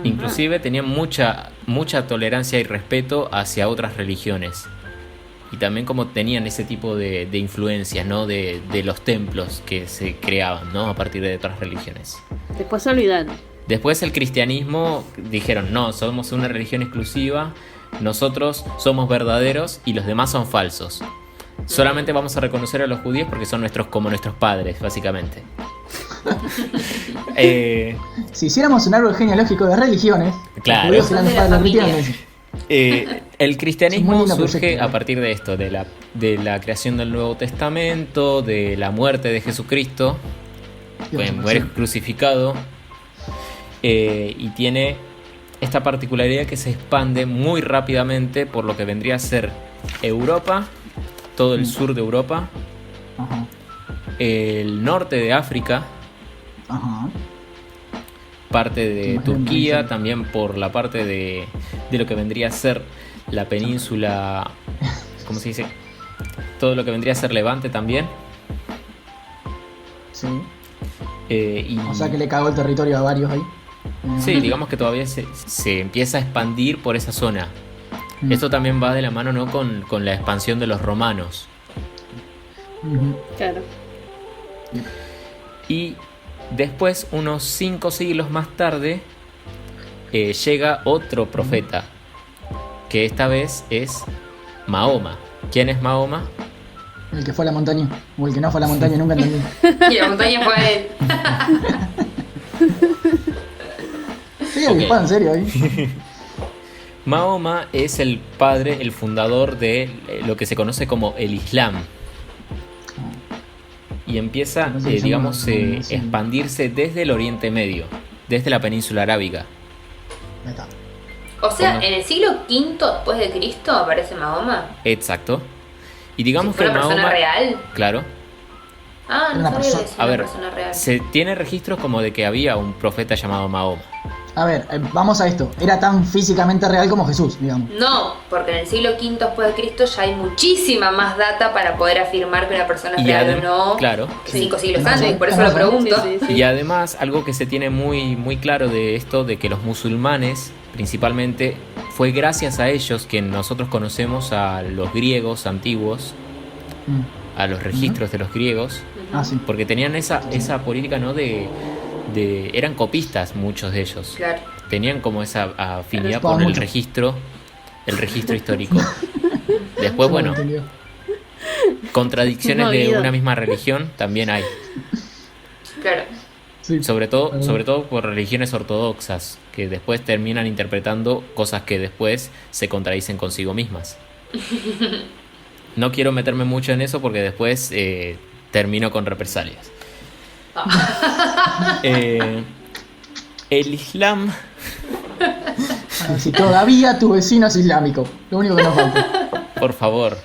Inclusive tenían mucha tolerancia y respeto hacia otras religiones. Y también como tenían ese tipo de influencias, ¿no?, de los templos que se creaban, ¿no?, a partir de otras religiones. Después se olvidaron. Después el cristianismo dijeron, no, somos una religión exclusiva, nosotros somos verdaderos y los demás son falsos. Solamente vamos a reconocer a los judíos porque son como nuestros padres, básicamente. Si hiciéramos un árbol genealógico de religiones, Claro. los judíos eran los padres de los Familia. cristianos. El Es cristianismo muy lindo surge proyecto. a partir de esto, de la creación del Nuevo Testamento, de la muerte de Jesucristo, muere crucificado, y tiene esta particularidad que se expande muy rápidamente por lo que vendría a ser Europa, todo el sur de Europa, Ajá. el norte de África, Ajá. parte de Imagino, Turquía, sí. también por la parte de lo que vendría a ser la península, ¿cómo se dice? Todo lo que vendría a ser Levante también. Sí. Y, O sea que le cagó el territorio a varios ahí. sí, digamos que todavía se empieza a expandir por esa zona. Mm. Esto también va de la mano, ¿no?, con la expansión de los romanos. Ujú. Claro. Y después, unos 5 siglos más tarde, llega otro profeta, que esta vez es Mahoma. ¿Quién es Mahoma? El que fue a la montaña. O el que no fue a la montaña, nunca entendí. Y la montaña fue a él. Sí, el que Ok. fue en serio ahí. Mahoma es el padre, el fundador de lo que se conoce como el Islam. Y empieza, Entonces, eso digamos, no- no- sí. expandirse desde el Oriente Medio, desde la península arábiga. Ahí está. O sea, ¿Cómo? en el siglo V después de Cristo aparece Mahoma. Exacto. Y digamos ¿Fue que una persona Mahoma, real? claro, Ah, no Una sabía persona- que es a una ver, persona real. se tiene registros como de que había un profeta llamado Mahoma. A ver, vamos a esto. Era tan físicamente real como Jesús, digamos. No, porque en el siglo V después de Cristo ya hay muchísima más data para poder afirmar que una persona es Y real o no. claro. Que Sí. 5 siglos Tenés antes, razón, por eso tenés lo razón. pregunto. Sí, sí, sí. Y además, algo que se tiene muy, muy claro de esto, de que los musulmanes, principalmente, fue gracias a ellos que nosotros conocemos a los griegos antiguos, Mm. a los registros de los griegos, Ah, sí. porque tenían esa política, ¿no?, eran copistas muchos de ellos. Claro. Tenían como esa afinidad Pero con el mucho. registro histórico. Después, Se bueno, entendió. contradicciones No, de Guido. una misma religión también hay. Claro. Sí. Sobre todo por religiones ortodoxas, que después terminan interpretando cosas que después se contradicen consigo mismas. No quiero meterme mucho en eso porque después termino con represalias. El Islam, A ver si todavía tu vecino es islámico. Lo único que nos falta. por favor.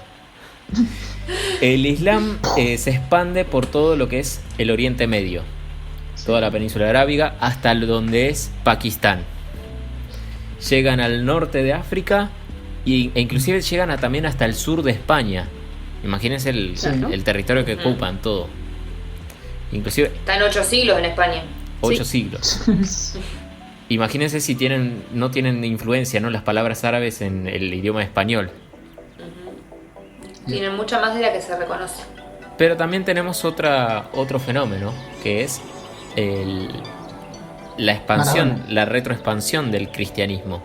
El Islam se expande por todo lo que es el Oriente Medio, toda la península arábiga, hasta donde es Pakistán. Llegan al norte de África e inclusive llegan también hasta el sur de España. Imagínense Claro. el territorio que ocupan todo. Inclusive Están 8 siglos en España. 8 siglos. Imagínense si no tienen influencia, ¿no? Las palabras árabes en el idioma español. Tienen mucha más de la que se reconoce. Pero también tenemos otro fenómeno, que es la expansión, la retroexpansión del cristianismo.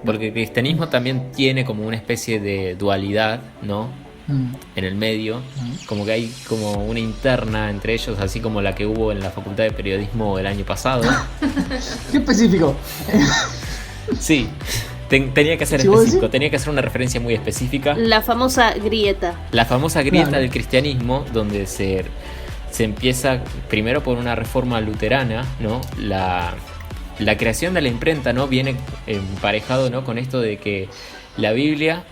Porque el cristianismo también tiene como una especie de dualidad, ¿no? En el medio, como que hay como una interna entre ellos, así como la que hubo en la Facultad de Periodismo el año pasado. Qué específico. Sí, tenía que ser específico, tenía que ser una referencia muy específica. La famosa grieta. La famosa grieta Claro. del cristianismo, donde se empieza primero por una reforma luterana, ¿no? La creación de la imprenta, ¿no? Viene emparejado, ¿no? Con esto de que la Biblia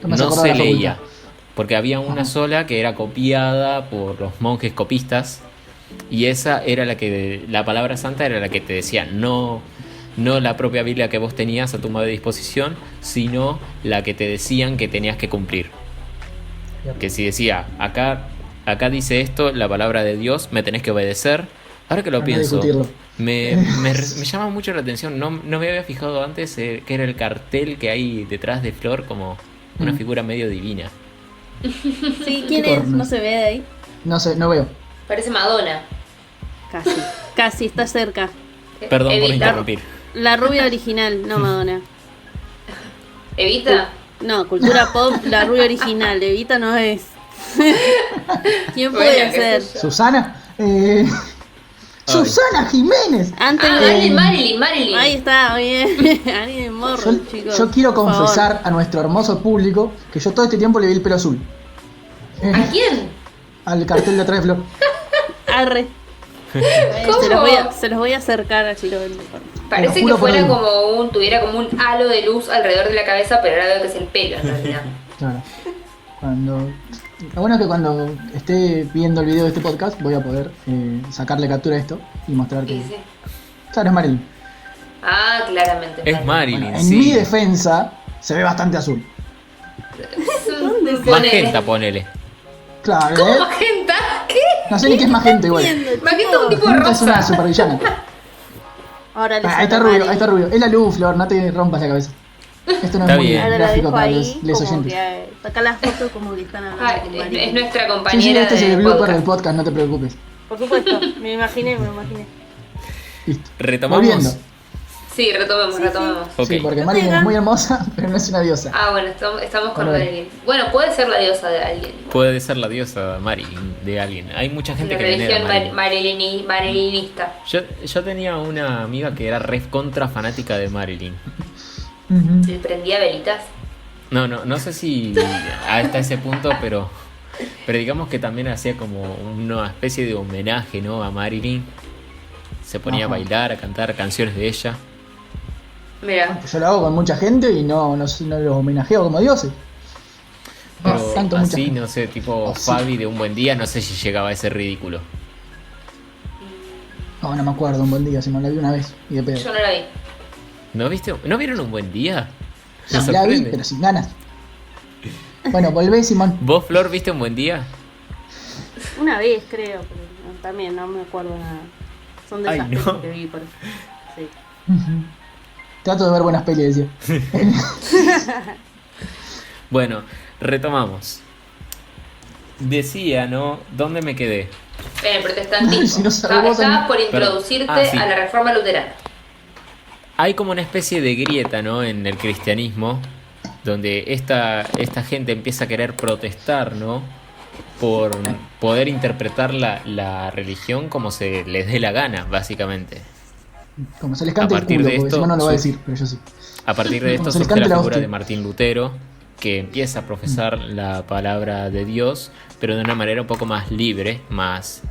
Me hace no acordar se de la leía. facultad. Porque había una sola que era copiada por los monjes copistas. Y esa era la palabra santa era la que te decía, no la propia Biblia que vos tenías a tu de disposición, sino la que te decían que tenías que cumplir. Que si decía, acá dice esto, la palabra de Dios, me tenés que obedecer. Ahora que lo Para no pienso, discutirlo. me llama mucho la atención. No me había fijado antes que era el cartel que hay detrás de Flor, como una figura medio divina. Sí, ¿quién es? No se ve de ahí. No sé, no veo. Parece Madonna. Casi, está cerca. Perdón por Evita. interrumpir. La rubia original, no Madonna. ¿Evita? No, cultura pop, la rubia original. Evita no es. ¿Quién puede Bueno, qué ser? sé yo. Susana. Susana Jiménez. Antes Ah, de. Marilyn. Ahí está, bien. Alguien de morro, chicos. Yo quiero por favor. confesar a nuestro hermoso público que yo todo este tiempo le vi el pelo azul. ¿A quién? Al cartel de atrás de Flor. Arre. ¿Cómo? Se los voy a acercar así lo ven. Parece juro que por fuera Dios. tuviera como un halo de luz alrededor de la cabeza, pero ahora veo que es el pelo en realidad. Claro. Lo bueno es que cuando esté viendo el video de este podcast voy a poder sacarle captura a esto y mostrar que. Sí, sí. Claro, es Marilyn. Ah, claramente. Es Marilyn, Bueno, en sí. mi defensa se ve bastante azul. Magenta, ponele. Claro, ¿Cómo magenta? ¿Qué? No sé ni qué es magenta igual. Magenta es un tipo de Magenta es una rosa. supervillana. Ahora les Ahí está hablo rubio, mal. ahí está rubio. Es la luz, Flor, no te rompas la cabeza. Esto no Está es muy bien. Ahora la gráfico dejo para ahí, los como oyentes. que saca las fotos como que están hablando Ah, con es Marilyn. nuestra Sí, sí, compañera este es el de blooper podcast. del podcast, no te preocupes. Por supuesto, me imaginé. Listo. Retomamos. Volviendo. Sí, retomemos. Ok. Sí, porque No Marilyn tengan- es muy hermosa, pero no es una diosa. Ah, bueno, estamos con Bueno. Marilyn. Bueno, puede ser la diosa de alguien. Puede ser la diosa Marilyn de alguien. Hay mucha gente La que venera a religión Marilyn. marilinista. Yo tenía una amiga que era re contra fanática de Marilyn. Ujú. ¿Le prendía velitas? No sé si hasta ese punto, pero digamos que también hacía como una especie de homenaje, ¿no? A Marilyn. Se ponía a Ajá. bailar, a cantar canciones de ella. Mira, Yo lo hago con mucha gente y no los homenajeo como dioses. Pero Tanto mucha así, gente. no sé, tipo Así. Fabi de Un Buen Día, no sé si llegaba a ese ridículo. No me acuerdo, un buen día, si me la vi una vez y de pedo. yo no la vi. ¿No vieron Un Buen Día? Me Sí, la vi, sorprende. pero sin ganas. Bueno, volvé, Simón. ¿Vos, Flor, viste Un Buen Día? Una vez, creo, pero no, también no me acuerdo nada. Son de Ay, esas no. pelis que vi por eso. Sí. Trato de ver buenas pelis, decía. Bueno, retomamos. Decía, ¿no? ¿Dónde me quedé? En el protestantismo. Si no sabemos Estabas en- por introducirte Ah, sí. a la reforma luterana. Hay como una especie de grieta, ¿no? En el cristianismo, donde esta gente empieza a querer protestar, ¿no? Por poder interpretar la religión como se les dé la gana, básicamente. Como se les cante A el partir culo, de porque esto, Simón no lo va a sí. decir, pero yo sí. A partir de esto Como se les surge cante la la figura hostia. de Martín Lutero, que empieza a profesar la palabra de Dios, pero de una manera un poco más libre, más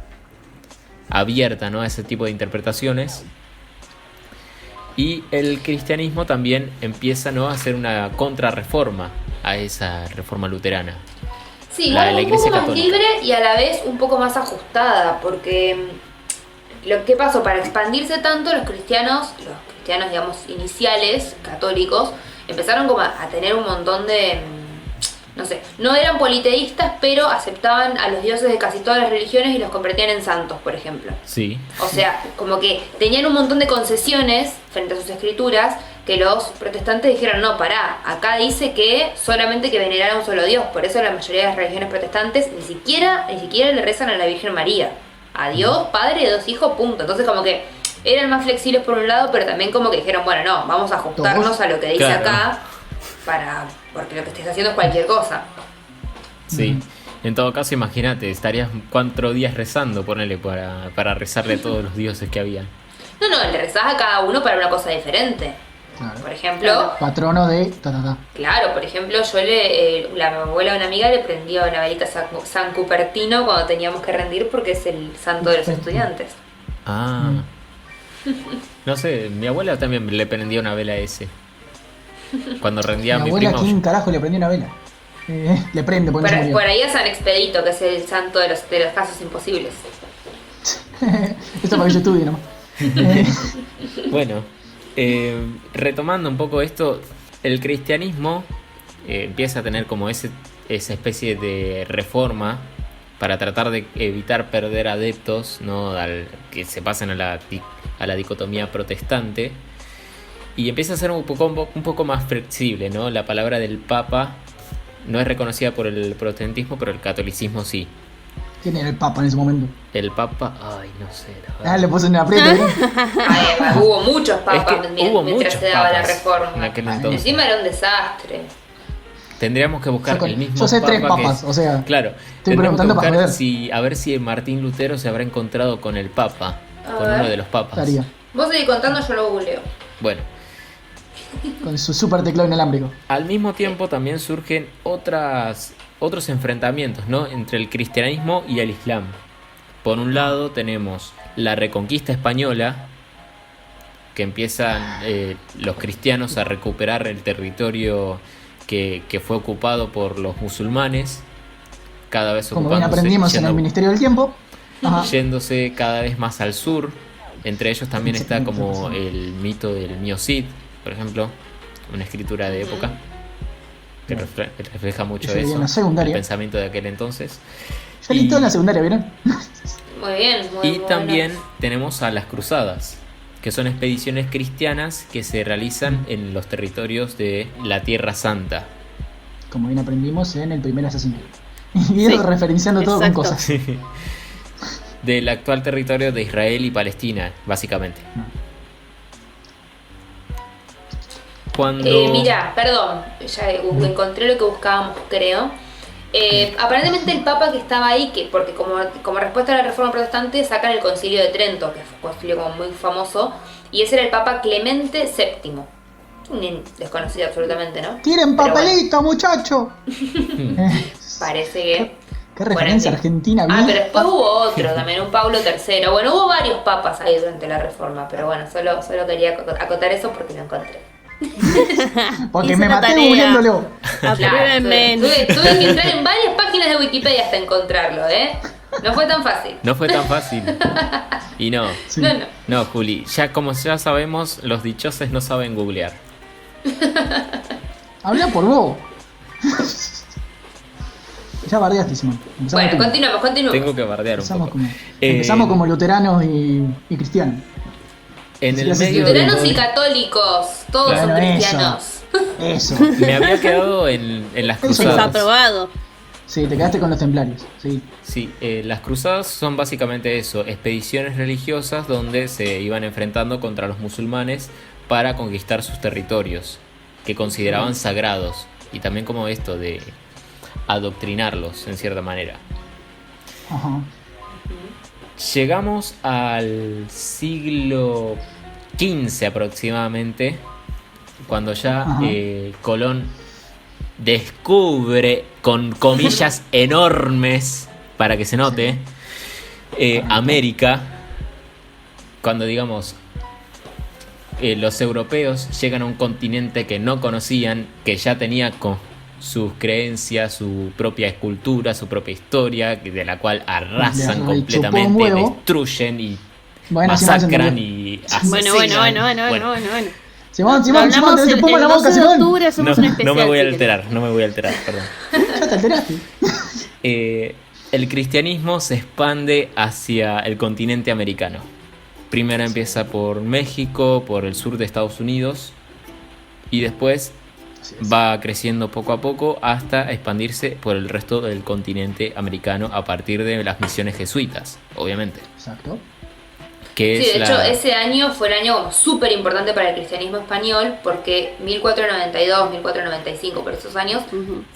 abierta, ¿no? A ese tipo de interpretaciones. Y el cristianismo también empieza, ¿no? A hacer una contrarreforma a esa reforma luterana. Sí, La de igual la un Iglesia poco más Católica. libre y a la vez un poco más ajustada, porque lo que pasó, para expandirse tanto, los cristianos, digamos, iniciales, católicos, empezaron como a tener un montón no sé, no eran politeístas, pero aceptaban a los dioses de casi todas las religiones y los convertían en santos, por ejemplo. Sí. O sea, como que tenían un montón de concesiones frente a sus escrituras que los protestantes dijeron, no, pará, acá dice que solamente que venerar a un solo Dios, por eso la mayoría de las religiones protestantes ni siquiera le rezan a la Virgen María. A Dios, Padre, dos hijos, punto. Entonces como que eran más flexibles por un lado, pero también como que dijeron, bueno, no, vamos a ajustarnos a lo que dice acá, porque lo que estés haciendo es cualquier cosa. Sí. En todo caso, imagínate, estarías 4 días rezando, ponele, para rezarle a todos los dioses que había. No, le rezás a cada uno para una cosa diferente. Claro. Por ejemplo... Patrono de... Claro, por ejemplo, yo la abuela de una amiga le prendió una velita San Cupertino cuando teníamos que rendir porque es el santo de los estudiantes. Ah. No sé, mi abuela también le prendía una vela a ese. Cuando rendía a mi abuela, prima. ¿quién carajo le prendió una vela? Le prende, por ahí a San Expedito, que es el santo de los casos imposibles. Esto para que yo estudie nomás. Bueno, retomando un poco esto, el cristianismo empieza a tener como esa especie de reforma para tratar de evitar perder adeptos, ¿no? Que se pasen a la dicotomía protestante, y empieza a ser un poco más flexible, ¿no? La palabra del Papa no es reconocida por el protestantismo, pero el catolicismo sí. ¿Quién era el Papa en ese momento? El Papa, ay, no sé, la verdad. Le puse en aprieto. Hubo muchos papas mientras se daba la papas reforma. en aquel entonces. Encima era un desastre. Tendríamos que buscar el mismo Yo sé papa 3 papas, o sea. Claro, Estoy preguntando para ver. A ver si Martín Lutero se habrá encontrado con el Papa, con ver. uno de los papas. Estaría. Vos seguís contando, yo lo googleo. Bueno, Con su super teclado inalámbrico. al mismo tiempo también surgen otros enfrentamientos, ¿no? Entre el cristianismo y el islam. Por un lado tenemos la reconquista española, que empiezan los cristianos a recuperar el territorio que fue ocupado por los musulmanes, cada vez Como bien ocupándose, aprendimos en el Ministerio del Tiempo. Ajá. yéndose cada vez más al sur. Entre ellos también está como el mito del Mio Cid, por ejemplo, una escritura de época que refleja mucho Yo leí eso, en la secundaria. el pensamiento de aquel entonces. Yo leí todo en la secundaria, ¿vieron? Muy bien, Y también tenemos a las cruzadas, que son expediciones cristianas que se realizan en los territorios de la Tierra Santa. Como bien aprendimos en el primer asesinato. Y referenciando todo con exacto. cosas. Del actual territorio de Israel y Palestina, básicamente. Cuando... Mira, perdón, ya encontré lo que buscábamos, creo. Aparentemente el Papa que estaba ahí, porque como respuesta a la Reforma Protestante sacan el Concilio de Trento, que fue un concilio como muy famoso, y ese era el Papa Clemente VII. Un desconocido absolutamente, ¿no? ¡Tiren Pero papelito, muchacho! parece que... Qué referencia argentina, bien. pero después hubo otro también, un Pablo III. Bueno, hubo varios papas ahí durante la Reforma, pero bueno, solo quería acotar eso porque lo encontré. Porque Hice me la maté tarea. googleándolo. Apruébenme. Tuve que entrar en varias páginas de Wikipedia hasta encontrarlo, ¿eh? No fue tan fácil. No fue tan fácil. Y no. Sí. No, Juli, como ya sabemos, los dichosos no saben googlear. Habla por vos. Ya bardeaste, Simón. Bueno, continuamos. Tengo que bardear un poco. Empezamos como luteranos y cristianos. En el Sí, medio Luteranos de- y católicos, todos son Bueno, cristianos. Eso. Me había quedado en las Eso cruzadas. Desaprobado. Sí, te quedaste con los templarios. Sí. Sí, las cruzadas son básicamente eso, expediciones religiosas donde se iban enfrentando contra los musulmanes para conquistar sus territorios, que consideraban sagrados, y también como esto de adoctrinarlos en cierta manera. Ajá. Llegamos al siglo XV aproximadamente, cuando ya Ajá. Colón descubre, con comillas enormes, para que se note, América, cuando digamos los europeos llegan a un continente que no conocían, que ya tenía con sus creencias, su propia escultura, su propia historia, de la cual arrasan Le completamente, chupó un huevo. destruyen y Bueno, masacran Simón, y Bueno. Simón, Simón, te chupamos la boca, el 12 de Simón. octubre hacemos un especial. no me voy a si alterar, perdón. te alteraste. El cristianismo se expande hacia el continente americano. Primero empieza por México, por el sur de Estados Unidos, y después va creciendo poco a poco hasta expandirse por el resto del continente americano a partir de las misiones jesuitas, obviamente. Exacto. Sí, de hecho, ese año fue el año como súper importante para el cristianismo español, porque 1492, 1495, por esos años,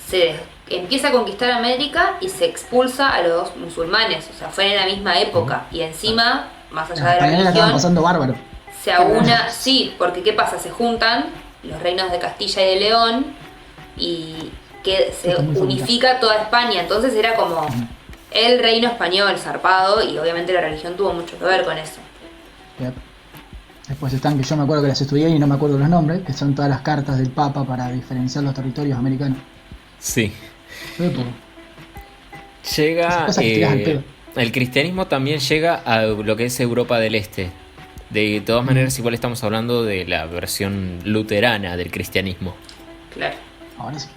se empieza a conquistar América y se expulsa a los musulmanes. O sea, fue en la misma época. Y encima, más allá de la religión, estaban pasando bárbaro. se aúna, sí, porque ¿qué pasa? Se juntan los reinos de Castilla y de León y que se unifica toda España. Entonces era como el reino español zarpado, y obviamente la religión tuvo mucho que ver con eso. Yep. Después están, que yo me acuerdo que las estudié y no me acuerdo los nombres, que son todas las cartas del Papa para diferenciar los territorios americanos. Sí. Epo. Llega... el cristianismo también llega a lo que es Europa del Este. De todas maneras, igual estamos hablando de la versión luterana del cristianismo. Claro. Ahora sí.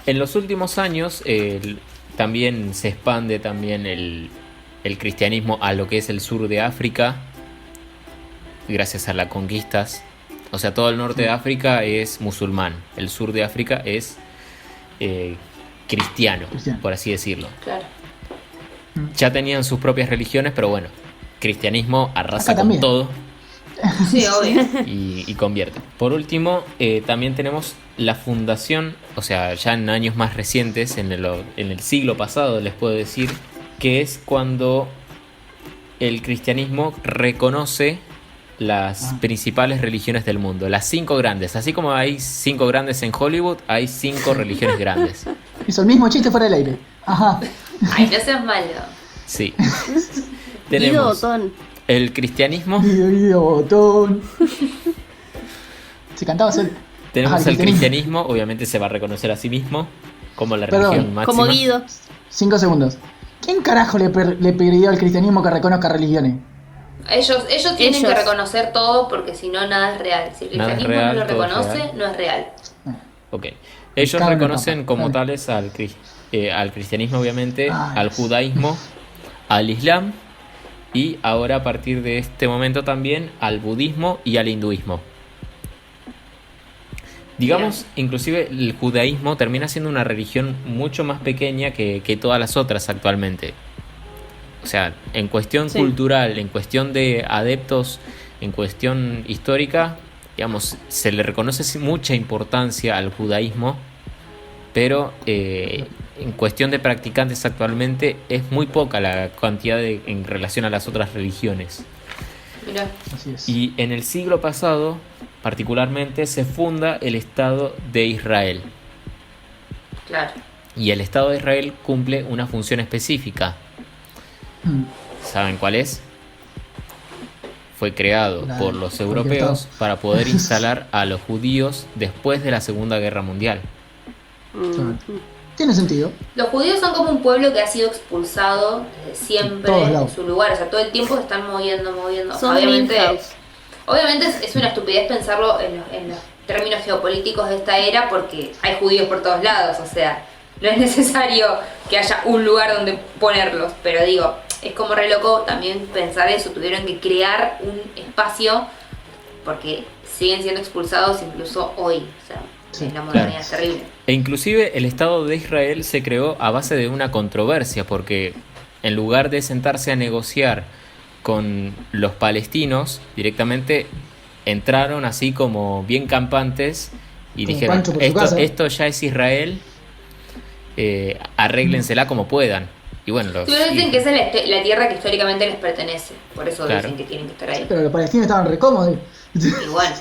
En los últimos años también se expande también el cristianismo a lo que es el sur de África, gracias a las conquistas. O sea, todo el norte de África es musulmán, el sur de África es cristiano, por así decirlo. Claro. Ya tenían sus propias religiones, pero bueno, cristianismo arrasa con todo. Sí, obvio. Y convierte. Por último, también tenemos la fundación, o sea, ya en años más recientes, en el siglo pasado les puedo decir, que es cuando el cristianismo reconoce las principales religiones del mundo, las 5 grandes. Así como hay 5 grandes en Hollywood, hay 5 religiones grandes. Hizo el mismo chiste fuera del aire. Ajá. Ay, no seas malo. Sí. Tenemos el cristianismo. Guido Botón. Si cantabas él. Tenemos el cristianismo, obviamente se va a reconocer a sí mismo como la religión máxima. Como Guido. 5 segundos. ¿Quién carajo le pidió al cristianismo que reconozca religiones? Ellos tienen que reconocer todo, porque si no, nada es real. Si el cristianismo no lo reconoce, no es real. Ok. Ellos reconocen como tales al cristianismo, obviamente, al judaísmo, al islam, y ahora a partir de este momento también al budismo y al hinduismo. Digamos, inclusive el judaísmo termina siendo una religión mucho más pequeña que todas las otras actualmente. O sea, en cuestión cultural, en cuestión de adeptos, en cuestión histórica, digamos, se le reconoce mucha importancia al judaísmo, pero en cuestión de practicantes actualmente es muy poca la cantidad en relación a las otras religiones. Mirá. Así es. Y en el siglo pasado, particularmente, se funda el Estado de Israel. Claro. Y el Estado de Israel cumple una función específica. ¿Saben cuál es? Fue creado por los europeos para poder instalar a los judíos después de la Segunda Guerra Mundial. Tiene sentido. Los judíos son como un pueblo que ha sido expulsado desde siempre de su lugar. O sea, todo el tiempo se están moviendo. Son Obviamente es una estupidez pensarlo en los términos geopolíticos de esta era, porque hay judíos por todos lados. O sea, no es necesario que haya un lugar donde ponerlos. Pero digo, es como re loco también pensar eso. Tuvieron que crear un espacio porque siguen siendo expulsados incluso hoy. O sea, la modernidad es terrible. E inclusive el Estado de Israel se creó a base de una controversia, porque en lugar de sentarse a negociar con los palestinos, directamente entraron así como bien campantes y dijeron, esto ya es Israel, arréglensela como puedan. Y bueno, dicen que esa es la tierra que históricamente les pertenece, por eso dicen que tienen que estar ahí. Pero los palestinos estaban recómodos. Igual.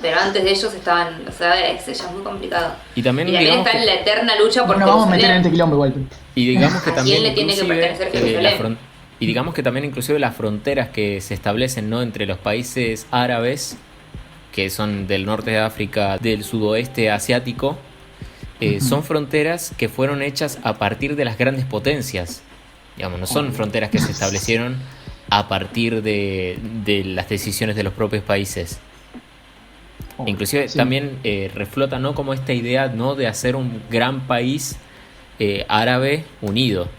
Pero antes de ellos estaban, o sea, es muy complicado. Y también está en la eterna lucha por Jerusalén. Vamos a meter en este quilombo igual. Y digamos que ¿A también quién le tiene que pertenecer Jerusalén? Y digamos que también inclusive las fronteras que se establecen, ¿no?, entre los países árabes, que son del norte de África, del sudoeste asiático, son fronteras que fueron hechas a partir de las grandes potencias. Digamos, no son fronteras que se establecieron a partir de las decisiones de los propios países. Inclusive Sí. también reflota, ¿no?, como esta idea, ¿no?, de hacer un gran país árabe unido.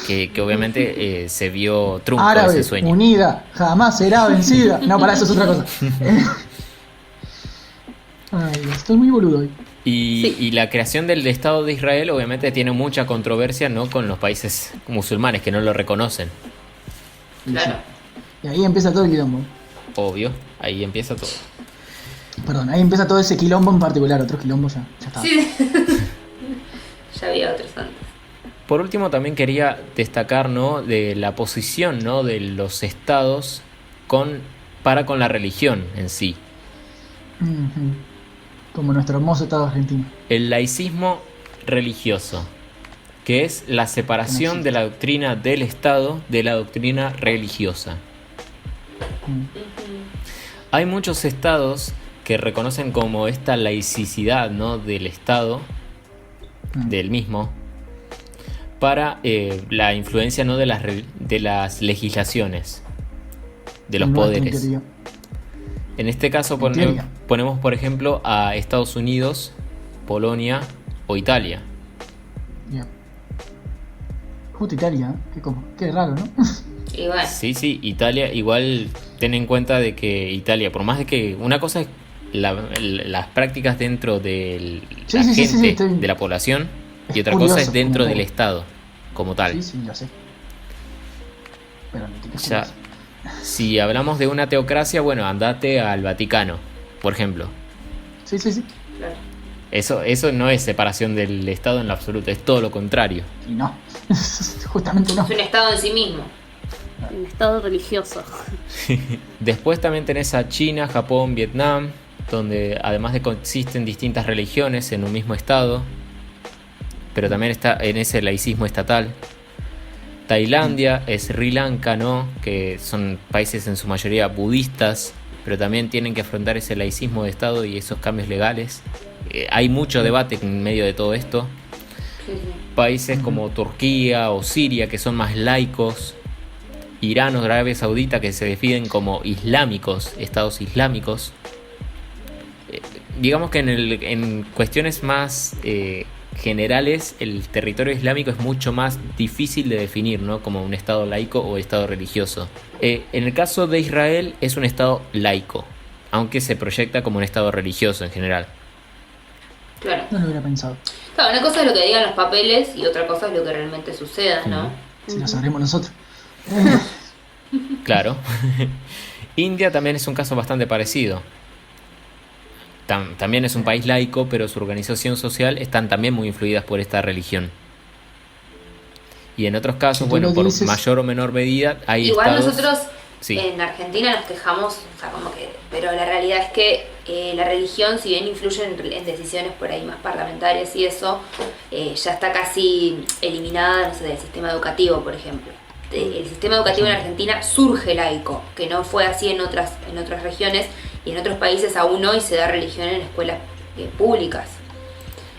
Que obviamente se vio trunco Árabe, ese sueño. unida, jamás será vencida. No, para eso es otra cosa. Ay, estoy muy boludo hoy. Y la creación del Estado de Israel obviamente tiene mucha controversia, ¿no?, con los países musulmanes que no lo reconocen. Claro. Y ahí empieza todo el quilombo. Obvio, ahí empieza todo. Perdón, ahí empieza todo ese quilombo en particular. Otros quilombos ya está. Sí. Ya había otros antes. Por último, también quería destacar, ¿no?, de la posición, ¿no?, de los estados para con la religión en sí. Ujú. Como nuestro hermoso Estado argentino. El laicismo religioso, que es la separación de la doctrina del Estado de la doctrina religiosa. Hay muchos estados que reconocen como esta laicidad, ¿no?, del Estado, del mismo, para la influencia, ¿no?, de las legislaciones, de los poderes. En este caso ponemos, por ejemplo, a Estados Unidos, Polonia o Italia. Yeah. Justo Italia, qué raro, ¿no? Y bueno, Sí, Italia, igual ten en cuenta de que Italia, por más de que una cosa es las prácticas dentro de la gente, de la población, y otra cosa es dentro del Estado, como tal. Sí, lo sé. Pero no te Ya, si hablamos de una teocracia, bueno, andate al Vaticano, por ejemplo. Sí. claro. Eso no es separación del Estado en lo absoluto, es todo lo contrario. Y no. Justamente no. Es un estado en sí mismo. Un estado religioso. Después también tenés a China, Japón, Vietnam, donde además de coexisten distintas religiones en un mismo estado, pero también está en ese laicismo estatal. Tailandia, Sri Lanka, ¿no?, que son países en su mayoría budistas, pero también tienen que afrontar ese laicismo de estado y esos cambios legales. Hay mucho debate en medio de todo esto. Sí. Países como Turquía o Siria, que son más laicos. Irán o Arabia Saudita, que se definen como islámicos, estados islámicos. Digamos que en cuestiones más generales, el territorio islámico es mucho más difícil de definir, ¿no?, como un estado laico o estado religioso. En el caso de Israel es un estado laico, aunque se proyecta como un estado religioso en general. Claro. No lo hubiera pensado. Claro, una cosa es lo que digan los papeles y otra cosa es lo que realmente suceda, ¿no? Si lo sabremos nosotros. Claro. India también es un caso bastante parecido. También es un país laico, pero su organización social están también muy influidas por esta religión. Y en otros casos, Si bueno, tú lo por dices... mayor o menor medida, hay Igual estados... nosotros Sí. en Argentina nos quejamos, o sea, como que, pero la realidad es que la religión, si bien influye en decisiones por ahí más parlamentarias y eso, ya está casi eliminada, no sé, del sistema educativo, por ejemplo. El sistema educativo en Argentina surge laico, que no fue así en otras regiones, y en otros países aún hoy se da religión en escuelas públicas.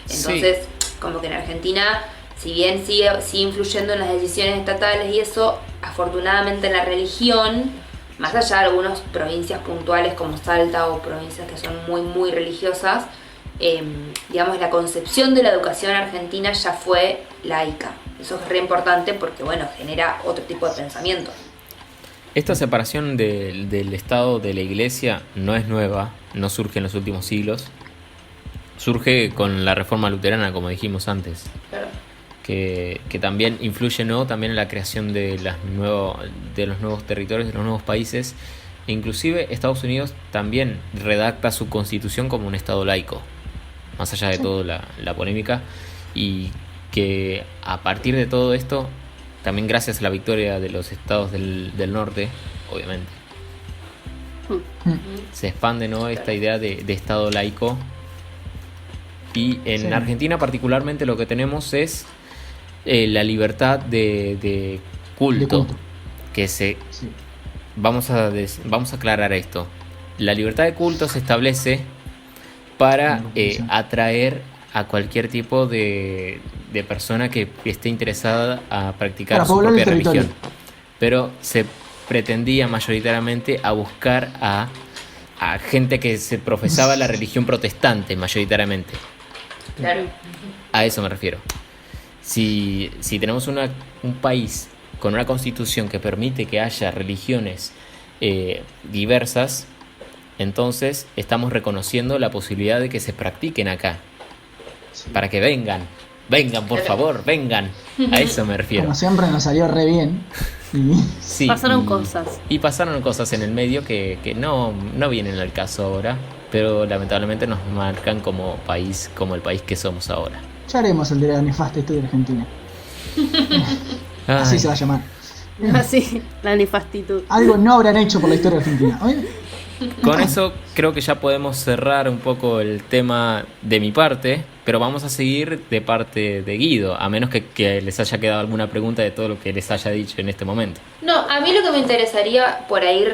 Entonces, como que en Argentina, si bien sigue influyendo en las decisiones estatales y eso, afortunadamente en la religión, más allá de algunas provincias puntuales como Salta o provincias que son muy, muy religiosas, digamos, la concepción de la educación argentina ya fue laica. Eso es re importante porque, bueno, genera otro tipo de pensamiento. Esta separación del Estado de la Iglesia no es nueva, no surge en los últimos siglos. Surge con la Reforma Luterana, como dijimos antes. Claro. Que también influye, ¿no?, también en la creación de los nuevos territorios, de los nuevos países. E inclusive Estados Unidos también redacta su constitución como un Estado laico, más allá de toda la polémica. Y que a partir de todo esto, también gracias a la victoria de los estados del norte, obviamente, se expande, ¿no?, esta idea de Estado laico. Y en Argentina particularmente lo que tenemos es la libertad de culto, que vamos a aclarar esto. La libertad de culto se establece para atraer a cualquier tipo de persona que esté interesada a practicar su propia religión. Pero se pretendía mayoritariamente a buscar a a gente que se profesaba la religión protestante mayoritariamente. Claro. A eso me refiero. Si tenemos un país con una constitución que permite que haya religiones diversas, entonces estamos reconociendo la posibilidad de que se practiquen acá. Para que vengan, por favor, vengan. A eso me refiero. Como siempre nos salió re bien. Sí, pasaron cosas. Y pasaron cosas en el medio que no vienen al caso ahora, pero lamentablemente nos marcan como país, como el país que somos ahora. Ya haremos el de la nefasta historia de Argentina. Así se va a llamar. Así, la nefastitud. Algo no habrán hecho por la historia argentina. Con eso creo que ya podemos cerrar un poco el tema de mi parte, pero vamos a seguir de parte de Guido, a menos que les haya quedado alguna pregunta de todo lo que les haya dicho en este momento. No, a mí lo que me interesaría por ahí,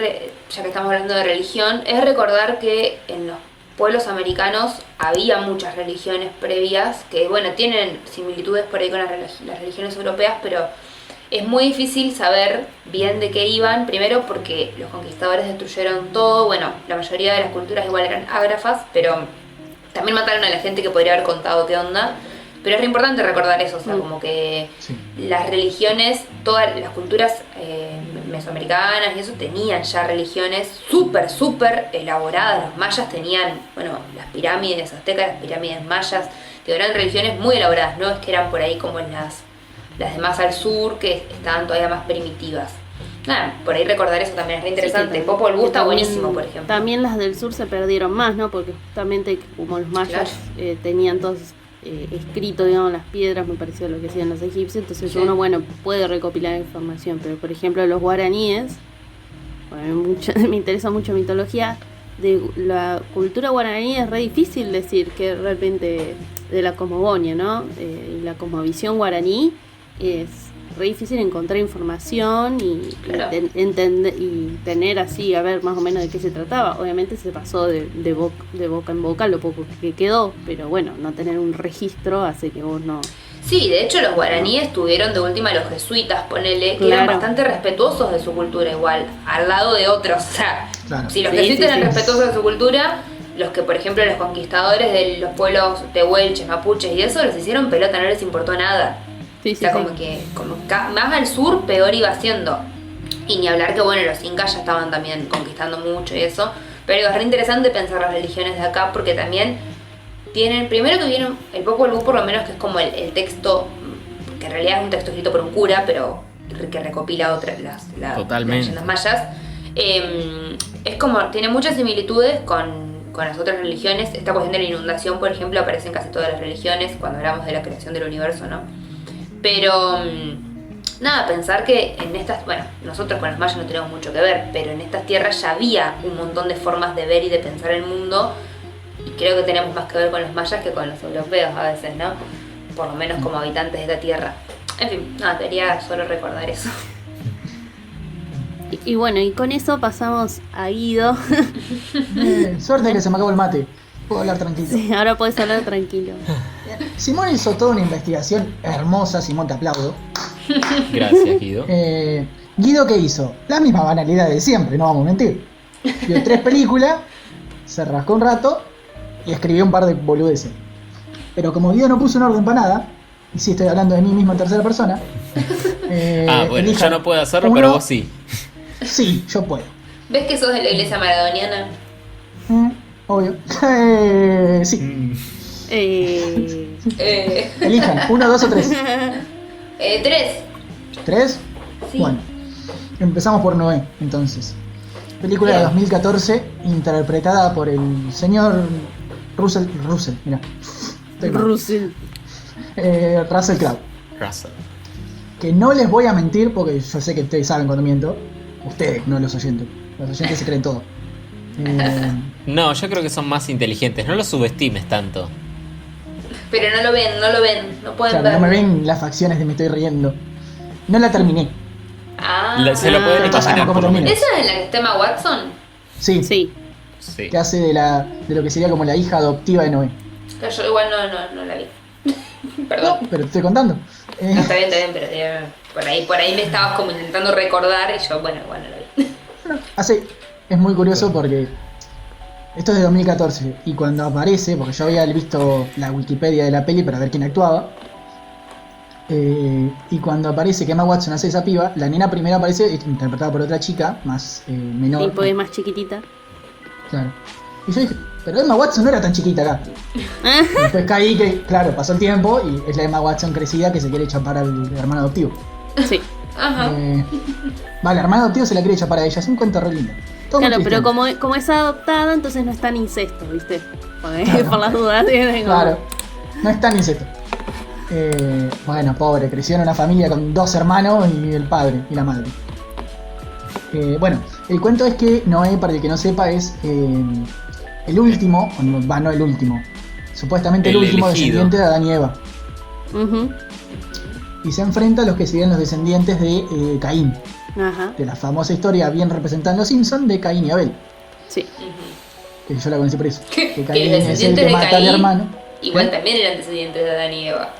ya que estamos hablando de religión, es recordar que en los pueblos americanos había muchas religiones previas que, bueno, tienen similitudes por ahí con las religiones europeas, pero es muy difícil saber bien de qué iban, primero porque los conquistadores destruyeron todo, bueno, la mayoría de las culturas igual eran ágrafas, pero también mataron a la gente que podría haber contado qué onda, pero es re importante recordar eso, o sea, como que las religiones, todas las culturas mesoamericanas y eso tenían ya religiones súper elaboradas. Los mayas tenían, bueno, las pirámides aztecas, las pirámides mayas, que eran religiones muy elaboradas, no es que eran por ahí como las de más al sur, que estaban todavía más primitivas. Nada, por ahí recordar eso también es re interesante. Sí, Popol Vuh está también, buenísimo, por ejemplo. También las del sur se perdieron más, ¿no? Porque justamente como los mayas tenían todos escrito, digamos, las piedras, me pareció lo que hacían los egipcios, entonces uno, bueno, puede recopilar información, pero por ejemplo los guaraníes, bueno, me interesa mucho mitología, de la cultura guaraní es re difícil decir que realmente de la cosmogonía, ¿no? Y la cosmovisión guaraní es re difícil encontrar información y entender y tener así, a ver más o menos de qué se trataba. Obviamente se pasó de boca en boca lo poco que quedó, pero bueno, no tener un registro hace que vos no... Sí, de hecho los guaraníes tuvieron de última los jesuitas, ponele, que eran bastante respetuosos de su cultura igual, al lado de otros. O sea, si los jesuitas eran respetuosos de su cultura, los que por ejemplo los conquistadores de los pueblos tehuelches, mapuches y eso, los hicieron pelota, no les importó nada. O sea, como más al sur peor iba siendo. Y ni hablar que bueno, los incas ya estaban también conquistando mucho y eso. Pero es re interesante pensar las religiones de acá porque también tienen, primero que viene el Popol Vuh por lo menos, que es como el texto, que en realidad es un texto escrito por un cura, pero que recopila las leyendas mayas. Es como, tiene muchas similitudes con las otras religiones. Esta cuestión de la inundación, por ejemplo, aparece en casi todas las religiones cuando hablamos de la creación del universo, ¿no? Pero nada, pensar que en estas, bueno, nosotros con los mayas no tenemos mucho que ver, pero en estas tierras ya había un montón de formas de ver y de pensar el mundo, y creo que tenemos más que ver con los mayas que con los europeos a veces, ¿no? Por lo menos como habitantes de esta tierra. En fin, nada, quería solo recordar eso. Y bueno, y con eso pasamos a Guido. Suerte que se me acabó el mate. Puedo hablar tranquilo. Sí, ahora podés hablar tranquilo. Simón hizo toda una investigación hermosa. Simón, te aplaudo. Gracias, Guido. Guido, ¿qué hizo? La misma banalidad de siempre, no vamos a mentir. Vio 3 películas, se rascó un rato y escribió un par de boludeces. Pero como Guido no puso un orden para nada, y sí estoy hablando de mí mismo en tercera persona. Bueno, yo no puedo hacerlo, pero vos sí. Sí, yo puedo. ¿Ves que sos de la iglesia maradoniana? Obvio. Sí. Elijan, 1, 2 o 3. 3. ¿3? Sí. Bueno, empezamos por Noé, entonces. Película de 2014, interpretada por el señor Russell, mira. Russell Crowe. Que no les voy a mentir porque yo sé que ustedes saben cuando miento. Ustedes, no los oyentes. Los oyentes se creen todo. No, yo creo que son más inteligentes. No los subestimes tanto. Pero no lo ven, no pueden ver. No me ven las facciones de me estoy riendo. No la terminé. Se lo pueden imaginar por lo menos. ¿Esa es en la que está Emma Watson? Sí. Que hace de lo que sería como la hija adoptiva de Noé. Pero yo igual no la vi. Perdón. No, pero te estoy contando. No, está bien, pero por ahí me estabas como intentando recordar y yo, bueno, la vi. Es muy curioso porque Esto es de 2014. Y cuando aparece, porque yo había visto la Wikipedia de la peli para ver quién actuaba. Y cuando aparece que Emma Watson hace esa piba, la nena primero aparece interpretada por otra chica, más menor. Tipo es más chiquitita. Claro. Y yo dije, pero Emma Watson no era tan chiquita acá. Y después caí que, claro, pasó el tiempo y es la Emma Watson crecida que se quiere chapar al hermano adoptivo. Sí. Ajá. Vale, el hermano adoptivo se la quiere chapar a ella. Es un cuento re lindo. Todo Claro, muy pero cristiano. como es adoptada, entonces no es tan incesto, ¿viste? Por las dudas. Tienen como- Claro, no es tan insecto. Bueno, pobre, creció en una familia con 2 hermanos y el padre y la madre. Bueno, el cuento es que Noé, para el que no sepa, es el último, no el último, supuestamente el último elegido. descendiente de Adán y Eva. Ujú. Y se enfrenta a los que serían los descendientes de Caín, Ajá. de la famosa historia bien representada en Los Simpsons de Caín y Abel. Sí. Que yo la conocí por eso. Que Que Caín los es el descendientes que de mata al Caín hermano. igual ¿Eh? también eran descendientes de Adán y Eva.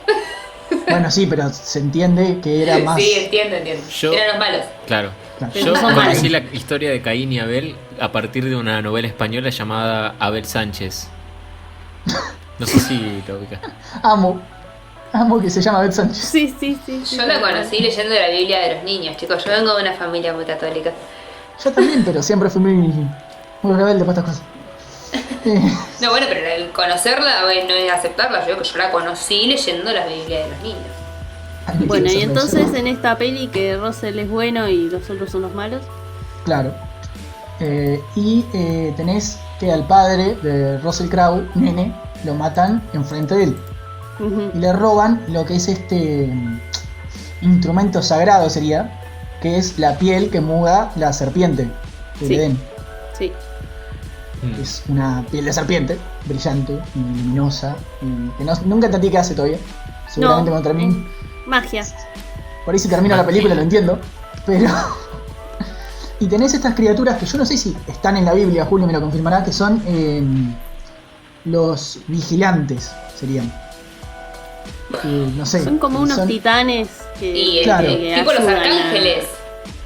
Bueno, sí, pero se entiende que era más. Sí, entiendo. Yo- Eran los malos. Claro. Claro. Yo Son conocí malos. la historia de Caín y Abel a partir de una novela española llamada Abel Sánchez. No sé si lo ubicas. Amo que se llama Beth Sánchez. Sí, sí, sí. sí. Yo la conocí leyendo la Biblia de los niños, chicos. Yo vengo de una familia muy católica. Yo también, pero siempre fui muy rebelde para estas cosas. No, bueno, pero el conocerla no es aceptarla. Yo digo que yo la conocí leyendo la Biblia de los niños. Bueno, y Eso, entonces eso. en esta peli que Russell es bueno y los otros son los malos. Claro. Tenés que al padre de Russell Crowe, nene, lo matan enfrente de él. Ujú. Y le roban lo que es este instrumento sagrado sería, que es la piel que muda la serpiente del Sí. Edén. Sí. Mm. Es una piel de serpiente, brillante y luminosa, y que nunca entendí qué hace todavía. Seguramente cuando termine. Magia. Por ahí si termino la película lo entiendo, pero... Y tenés estas criaturas que yo no sé si están en la Biblia, Julio me lo confirmará, que son los vigilantes, serían. No sé. Son como unos titanes que, Y Claro. tipo los ayudan a- arcángeles.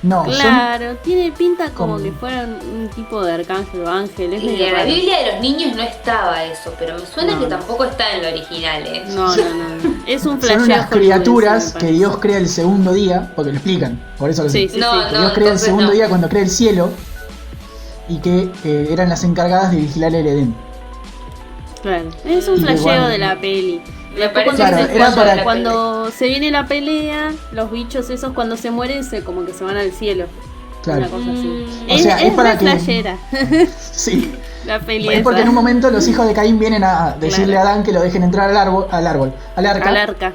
No, Claro, tiene pinta como Como- que fueran un tipo de arcángel o ángel. Es Y medio en la raro. Biblia de los niños no estaba eso, pero me suena No. que tampoco está en lo original, ¿eh? No. Es un son flasheo unas hollywoodense, criaturas me que parece. Dios crea el segundo día, porque lo explican, por eso lo Sí, sé. sí, No, sí. Que Dios crea el entonces segundo no. día cuando crea el cielo y que eran las encargadas de vigilar el Edén. Claro. Es un Y flasheo igual- de la peli. Me Después parece Claro, que era es para- cuando se viene la pelea, los bichos esos cuando se mueren como que se van al cielo. Claro. Una cosa así. O Es, sea, es es para re que- flashera Sí. la peli Es porque esa. en un momento los hijos de Caín vienen a decirle Claro. a Adán que lo dejen entrar al arca, Al arca.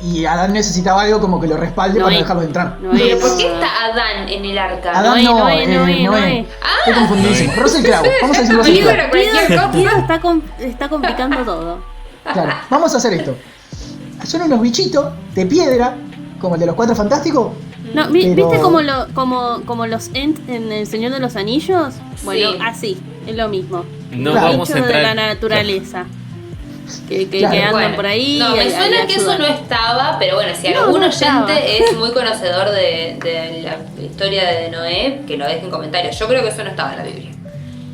y Adán necesitaba algo como que lo respalde Noé. para no dejarlos entrar. Noé, Pero ¿por no. qué está Adán en el arca? Adán no, Noé. Noé. Estoy confundidísimo. Russell Crowe, vamos a decir Russell Digo, Crowe. era cualquier cosa. Guido está complicando todo. Claro, vamos a hacer esto. Son unos bichitos de piedra, como el de los Cuatro Fantásticos. No, Pero- ¿viste como los Ent en El Señor de los Anillos? Bueno, Sí. así, es lo mismo. No Claro. vamos a Bichos de entrar. la naturaleza. Que Claro. andan Bueno, por ahí. no, me y suena que eso ayudan. no estaba, pero bueno, si No, algún no oyente estaba. es muy conocedor de la historia de Noé, que lo deje en comentarios. Yo creo que eso no estaba en la Biblia.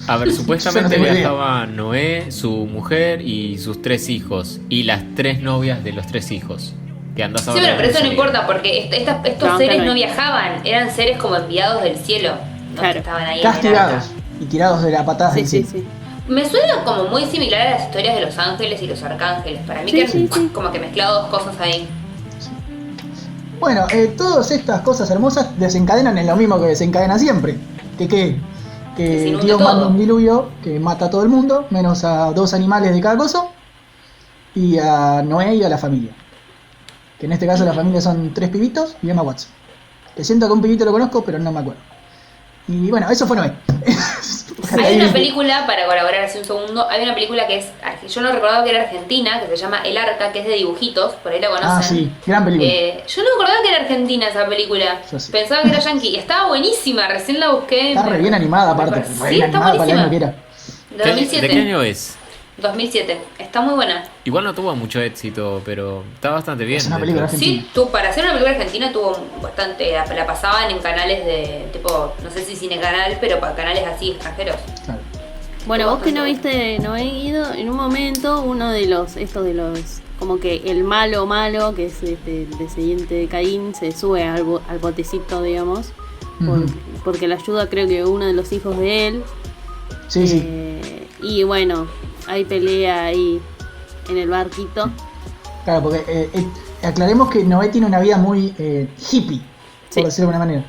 A ver, Yo supuestamente no tengo idea. viajaba Noé, su mujer y sus 3 hijos. Y las 3 novias de los 3 hijos. Que andás a Sí, ver pero eso no dónde importa, porque estos No, seres claro. no viajaban, eran seres como enviados del cielo. No Claro. que estaban ahí en el Castigados arca. y tirados de la patada Sí, del sí, cielo. sí. Me suena como muy similar a las historias de los ángeles y los arcángeles. Para mí Sí, que han sí, sí. como que mezclado dos cosas ahí. Bueno, todas estas cosas hermosas desencadenan en lo mismo que desencadena siempre. Que se Que inunde Dios todo. manda un diluvio que mata a todo el mundo, menos a 2 animales de cada cosa, y a Noé y a la familia. Que en este caso la familia son 3 pibitos y Emma Watson. Que siento que un pibito lo conozco, pero no me acuerdo. Y bueno, eso fue Noé. Hay una película, para colaborar así un segundo, hay una película que es, yo no recordaba que era argentina, que se llama El Arca, que es de dibujitos, por ahí la conocen. Ah, sí, gran película. Yo no me acordaba que era argentina esa película. Yo sí. Pensaba que era yankee. Y estaba buenísima, recién la busqué. Está re bien animada aparte, Sí, re bien está animada para el año que buenísima. era. De ¿De 2007. qué año es? 2007. Está muy buena. Igual no tuvo mucho éxito, pero está bastante bien. Es una de película hecho. argentina. Sí, para hacer una película argentina tuvo bastante. La pasaban en canales de tipo, no sé si cine canal, pero para canales así extranjeros. Claro. Bueno, vos que no viste, no he ido, en un momento uno de los, como que el malo, que es el descendiente de Caín, se sube al botecito, digamos, porque le ayuda creo que uno de los hijos de él. Sí. Y bueno, hay pelea ahí en el barquito. Claro, porque aclaremos que Noé tiene una vida muy hippie, por decirlo de alguna manera.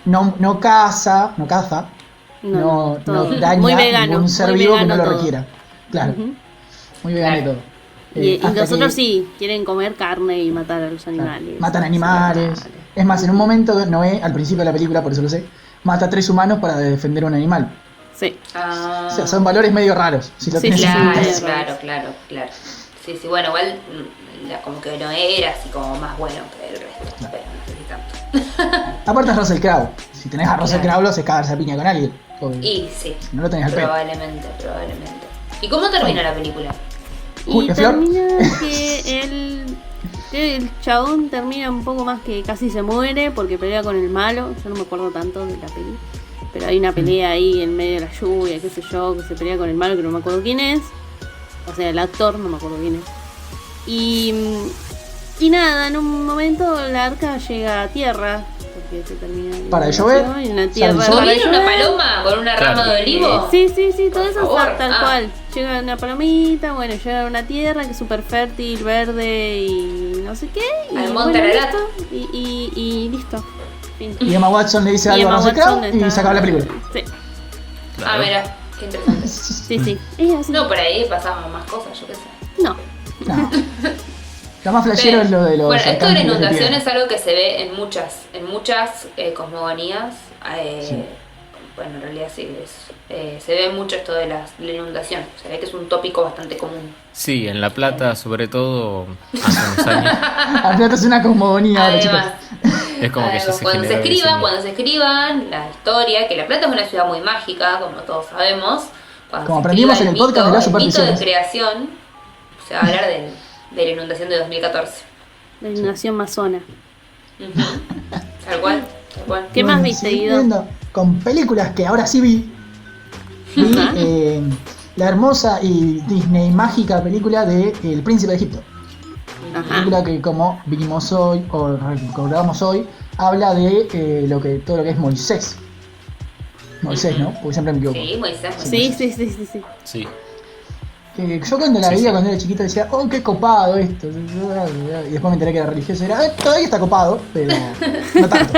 Claro. No caza, no daña ningún ser vivo que no lo requiera. Claro. Muy vegano y todo. Y nosotros sí, quieren comer carne y matar a los animales. Matan animales. Es más, en un momento Noé, al principio de la película, por eso lo sé, mata a 3 humanos para defender un animal. Sí. O sea, son valores medio raros. Si lo Sí, tenés en Claro, cuenta. claro. Sí, bueno, igual como que Noé era así como más bueno que el resto, pero no sé si tanto. Aparte es Russell Crowe. Si tenés a Russell Crowe, lo haces cagarse a piña con alguien. Y sí, Si no lo tenés al pedo. probablemente. ¿Y cómo termina la película? Uy, Y ¿qué flor? termina que el chabón termina un poco más que casi se muere porque pelea con el malo. Yo no me acuerdo tanto de la peli, pero hay una pelea ahí en medio de la lluvia, qué sé yo, que se pelea con el malo que no me acuerdo quién es. O sea, el actor, no me acuerdo quién es. Y nada, en un momento la arca llega a tierra porque se termina Para llover, en una tierra. sale el ¿No sol. viene una paloma con una rama de olivo? Sí, todo eso favor. es tal cual. Llega una palomita, bueno, llega a una tierra que es súper fértil, verde y no sé qué. Y Al bueno, monte Ararat. listo. Y listo. Fin. Y Emma Watson le dice Y algo a Emma Russell Watson Crowe y está- se acaba la película. Sí, Ah, mira, qué interesante. sí. Es así. No, por ahí pasaban más cosas, yo qué sé. No. No. Lo más flashero es lo de los. Bueno, esto de la arcángeles inundación piedra. es algo que se ve en muchas cosmogonías. Sí. Bueno, en realidad sí, se ve mucho esto de la inundación. Se ve que es un tópico bastante común. Sí, en La Plata, sobre todo, hace unos años. Al final es una cosmogonía ahora, chicos. Además, Es como que ya se cuando se generó ese miedo. cuando se escriban la historia, que La Plata es una ciudad muy mágica, como todos sabemos. Cuando Como se aprendimos escriba en el podcast de las el mito de supersticiones. creación, se va a hablar de la inundación de 2014. La inundación masona. Ujú. Tal cual. ¿Qué más viste, Guido? Siguiendo con películas que ahora sí vi. Vi Ajá. la hermosa y Disney mágica película de El Príncipe de Egipto. Ajá. Película que, como vimos hoy, o recordamos hoy, habla de todo lo que es Moisés. Moisés, ¿no? Porque siempre me equivoco. Sí, Moisés. Sí. Sí. Yo cuando la veía cuando era chiquito decía, oh, qué copado esto. Y después me enteré que era religioso. Era, todavía está copado, pero no tanto.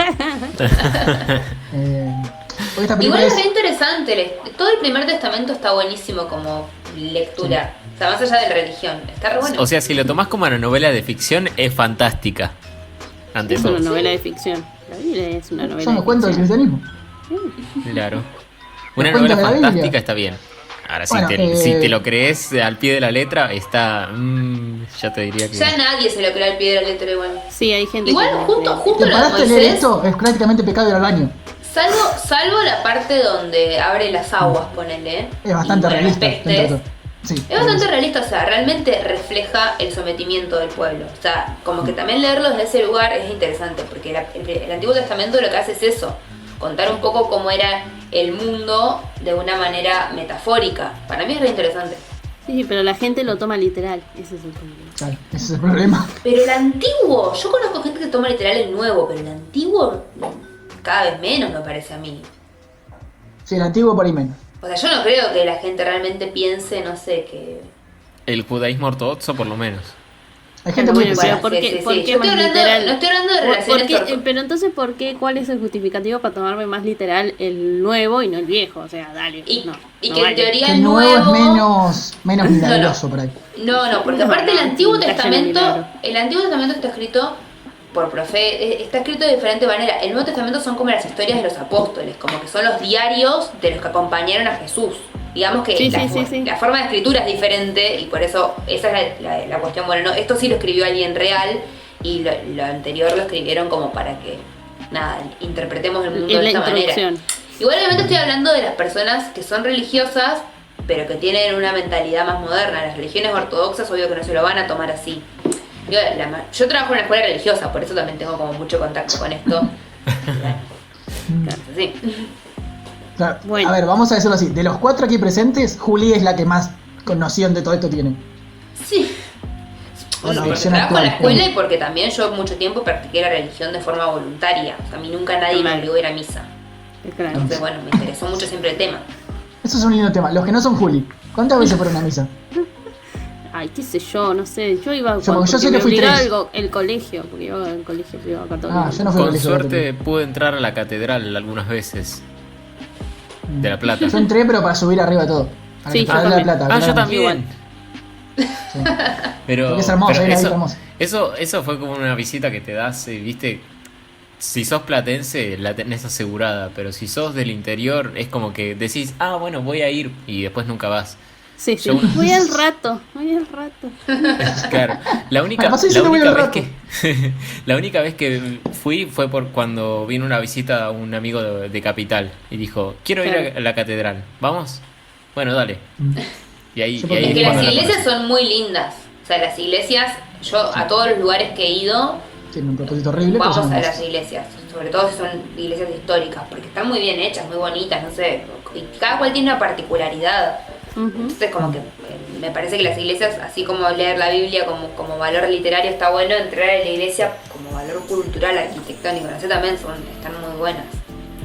Porque esta película Igual es es. re interesante. Todo el Primer Testamento está buenísimo como lectura. O sea, más allá de la religión. Está re bueno. O sea, si lo tomás como una novela de ficción, es fantástica. Ante Es todo. una novela de ficción. La Biblia es una novela Son de los cuentos del ficción. cristianismo. Claro. Una Los cuentos novela de la fantástica Biblia. está bien. Ahora, Bueno, si te lo crees al pie de la letra, está. Ya te diría que. Ya nadie se lo cree al pie de la letra igual. Sí, hay gente Igual que justo Te lo de paraste a leer Moisés, esto, es prácticamente pecado ir al baño. salvo la parte donde abre las aguas, ponele. Es bastante y, bueno, realista. los dentro de peces. todo. Sí, Es bastante realista, o sea, realmente refleja el sometimiento del pueblo. O sea, como que también leerlo desde ese lugar es interesante, porque el Antiguo Testamento lo que hace es eso, contar un poco cómo era el mundo de una manera metafórica. Para mí es re interesante. Sí, pero la gente lo toma literal. Ese es el problema. Claro, ese es el problema. Pero el antiguo, yo conozco gente que toma literal el nuevo, pero el antiguo cada vez menos me parece a mí. Sí, el antiguo por ahí menos. O sea, yo no creo que la gente realmente piense, no sé, que... El judaísmo ortodoxo, por lo menos. Hay gente Pero muy bueno, pesada. ¿por qué- por qué Yo estoy más hablando, literal? no estoy hablando de ¿Por relaciones qué? orto- Pero entonces, ¿por qué? ¿Cuál es el justificativo para tomarme más literal el nuevo y no el viejo? O sea, dale. Y, no, y no que vale. en teoría Que el el nuevo es nuevo... menos milagroso por ahí. No, porque No, aparte no, el Antiguo está lleno de Testamento, milagros. el Antiguo Testamento está escrito por está escrito de diferente manera. El Nuevo Testamento son como las historias de los apóstoles, como que son los diarios de los que acompañaron a Jesús. Digamos que Sí, la, sí. la forma de escritura es diferente y por eso esa es la cuestión. Bueno, no, esto sí lo escribió alguien real y lo anterior lo escribieron como para que, nada, interpretemos el mundo Es de la esta manera. introducción. Igual obviamente estoy hablando de las personas que son religiosas, pero que tienen una mentalidad más moderna. Las religiones ortodoxas, obvio que no se lo van a tomar así. Yo trabajo en una escuela religiosa, por eso también tengo como mucho contacto con esto. Y bueno, sí. Claro, Bueno. A ver, vamos a decirlo así. De los 4 aquí presentes, Juli es la que más noción de todo esto tiene. Sí. Bueno, Porque versión trabajo en la actual, escuela y porque también yo mucho tiempo practiqué la religión de forma voluntaria. O sea, a mí nunca nadie me Claro. obligó a ir a misa. Claro. Entonces, bueno, me interesó mucho siempre el tema. Eso es un lindo tema. Los que no son Juli, ¿cuántas veces fueron a misa? Ay, qué sé yo, no sé. Yo iba Yo porque sé que me fui obligaba 3. el colegio, porque iba al colegio privado católico. Ah, yo no fui al Con colegio suerte pude entrar a la catedral algunas veces. De La Plata. Yo entré, pero para subir arriba de todo. A la Sí, Catedral yo de La también. Plata. Ah, yo claramente. también. Sí. Pero, Porque es hermoso, pero ir ahí es hermoso. eso fue como una visita que te das, viste. Si sos platense, la tenés asegurada. Pero si sos del interior, es como que decís, ah, bueno, voy a ir. Y después nunca vas. Sí, sí. Yo- Voy al rato. Claro, la única, Además, sí, la no voy única al vez rato. que la única vez que fui fue por cuando vino una visita a un amigo de Capital y dijo, quiero ir Claro. a la catedral, ¿vamos? Bueno, dale. Y ahí, Yo y ahí Es que es las cuando la iglesias conocí. son muy lindas. O sea, las iglesias, yo a todos los lugares que he ido, Tienen un propósito horrible, pero vamos son a las hermosos. iglesias. Sobre todo si son iglesias históricas, porque están muy bien hechas, muy bonitas, no sé. Y cada cual tiene una particularidad. Ujú. Entonces, como que me parece que las iglesias, así como leer la Biblia como valor literario está bueno, entrar a la iglesia como valor cultural, arquitectónico, no sé, también están muy buenas.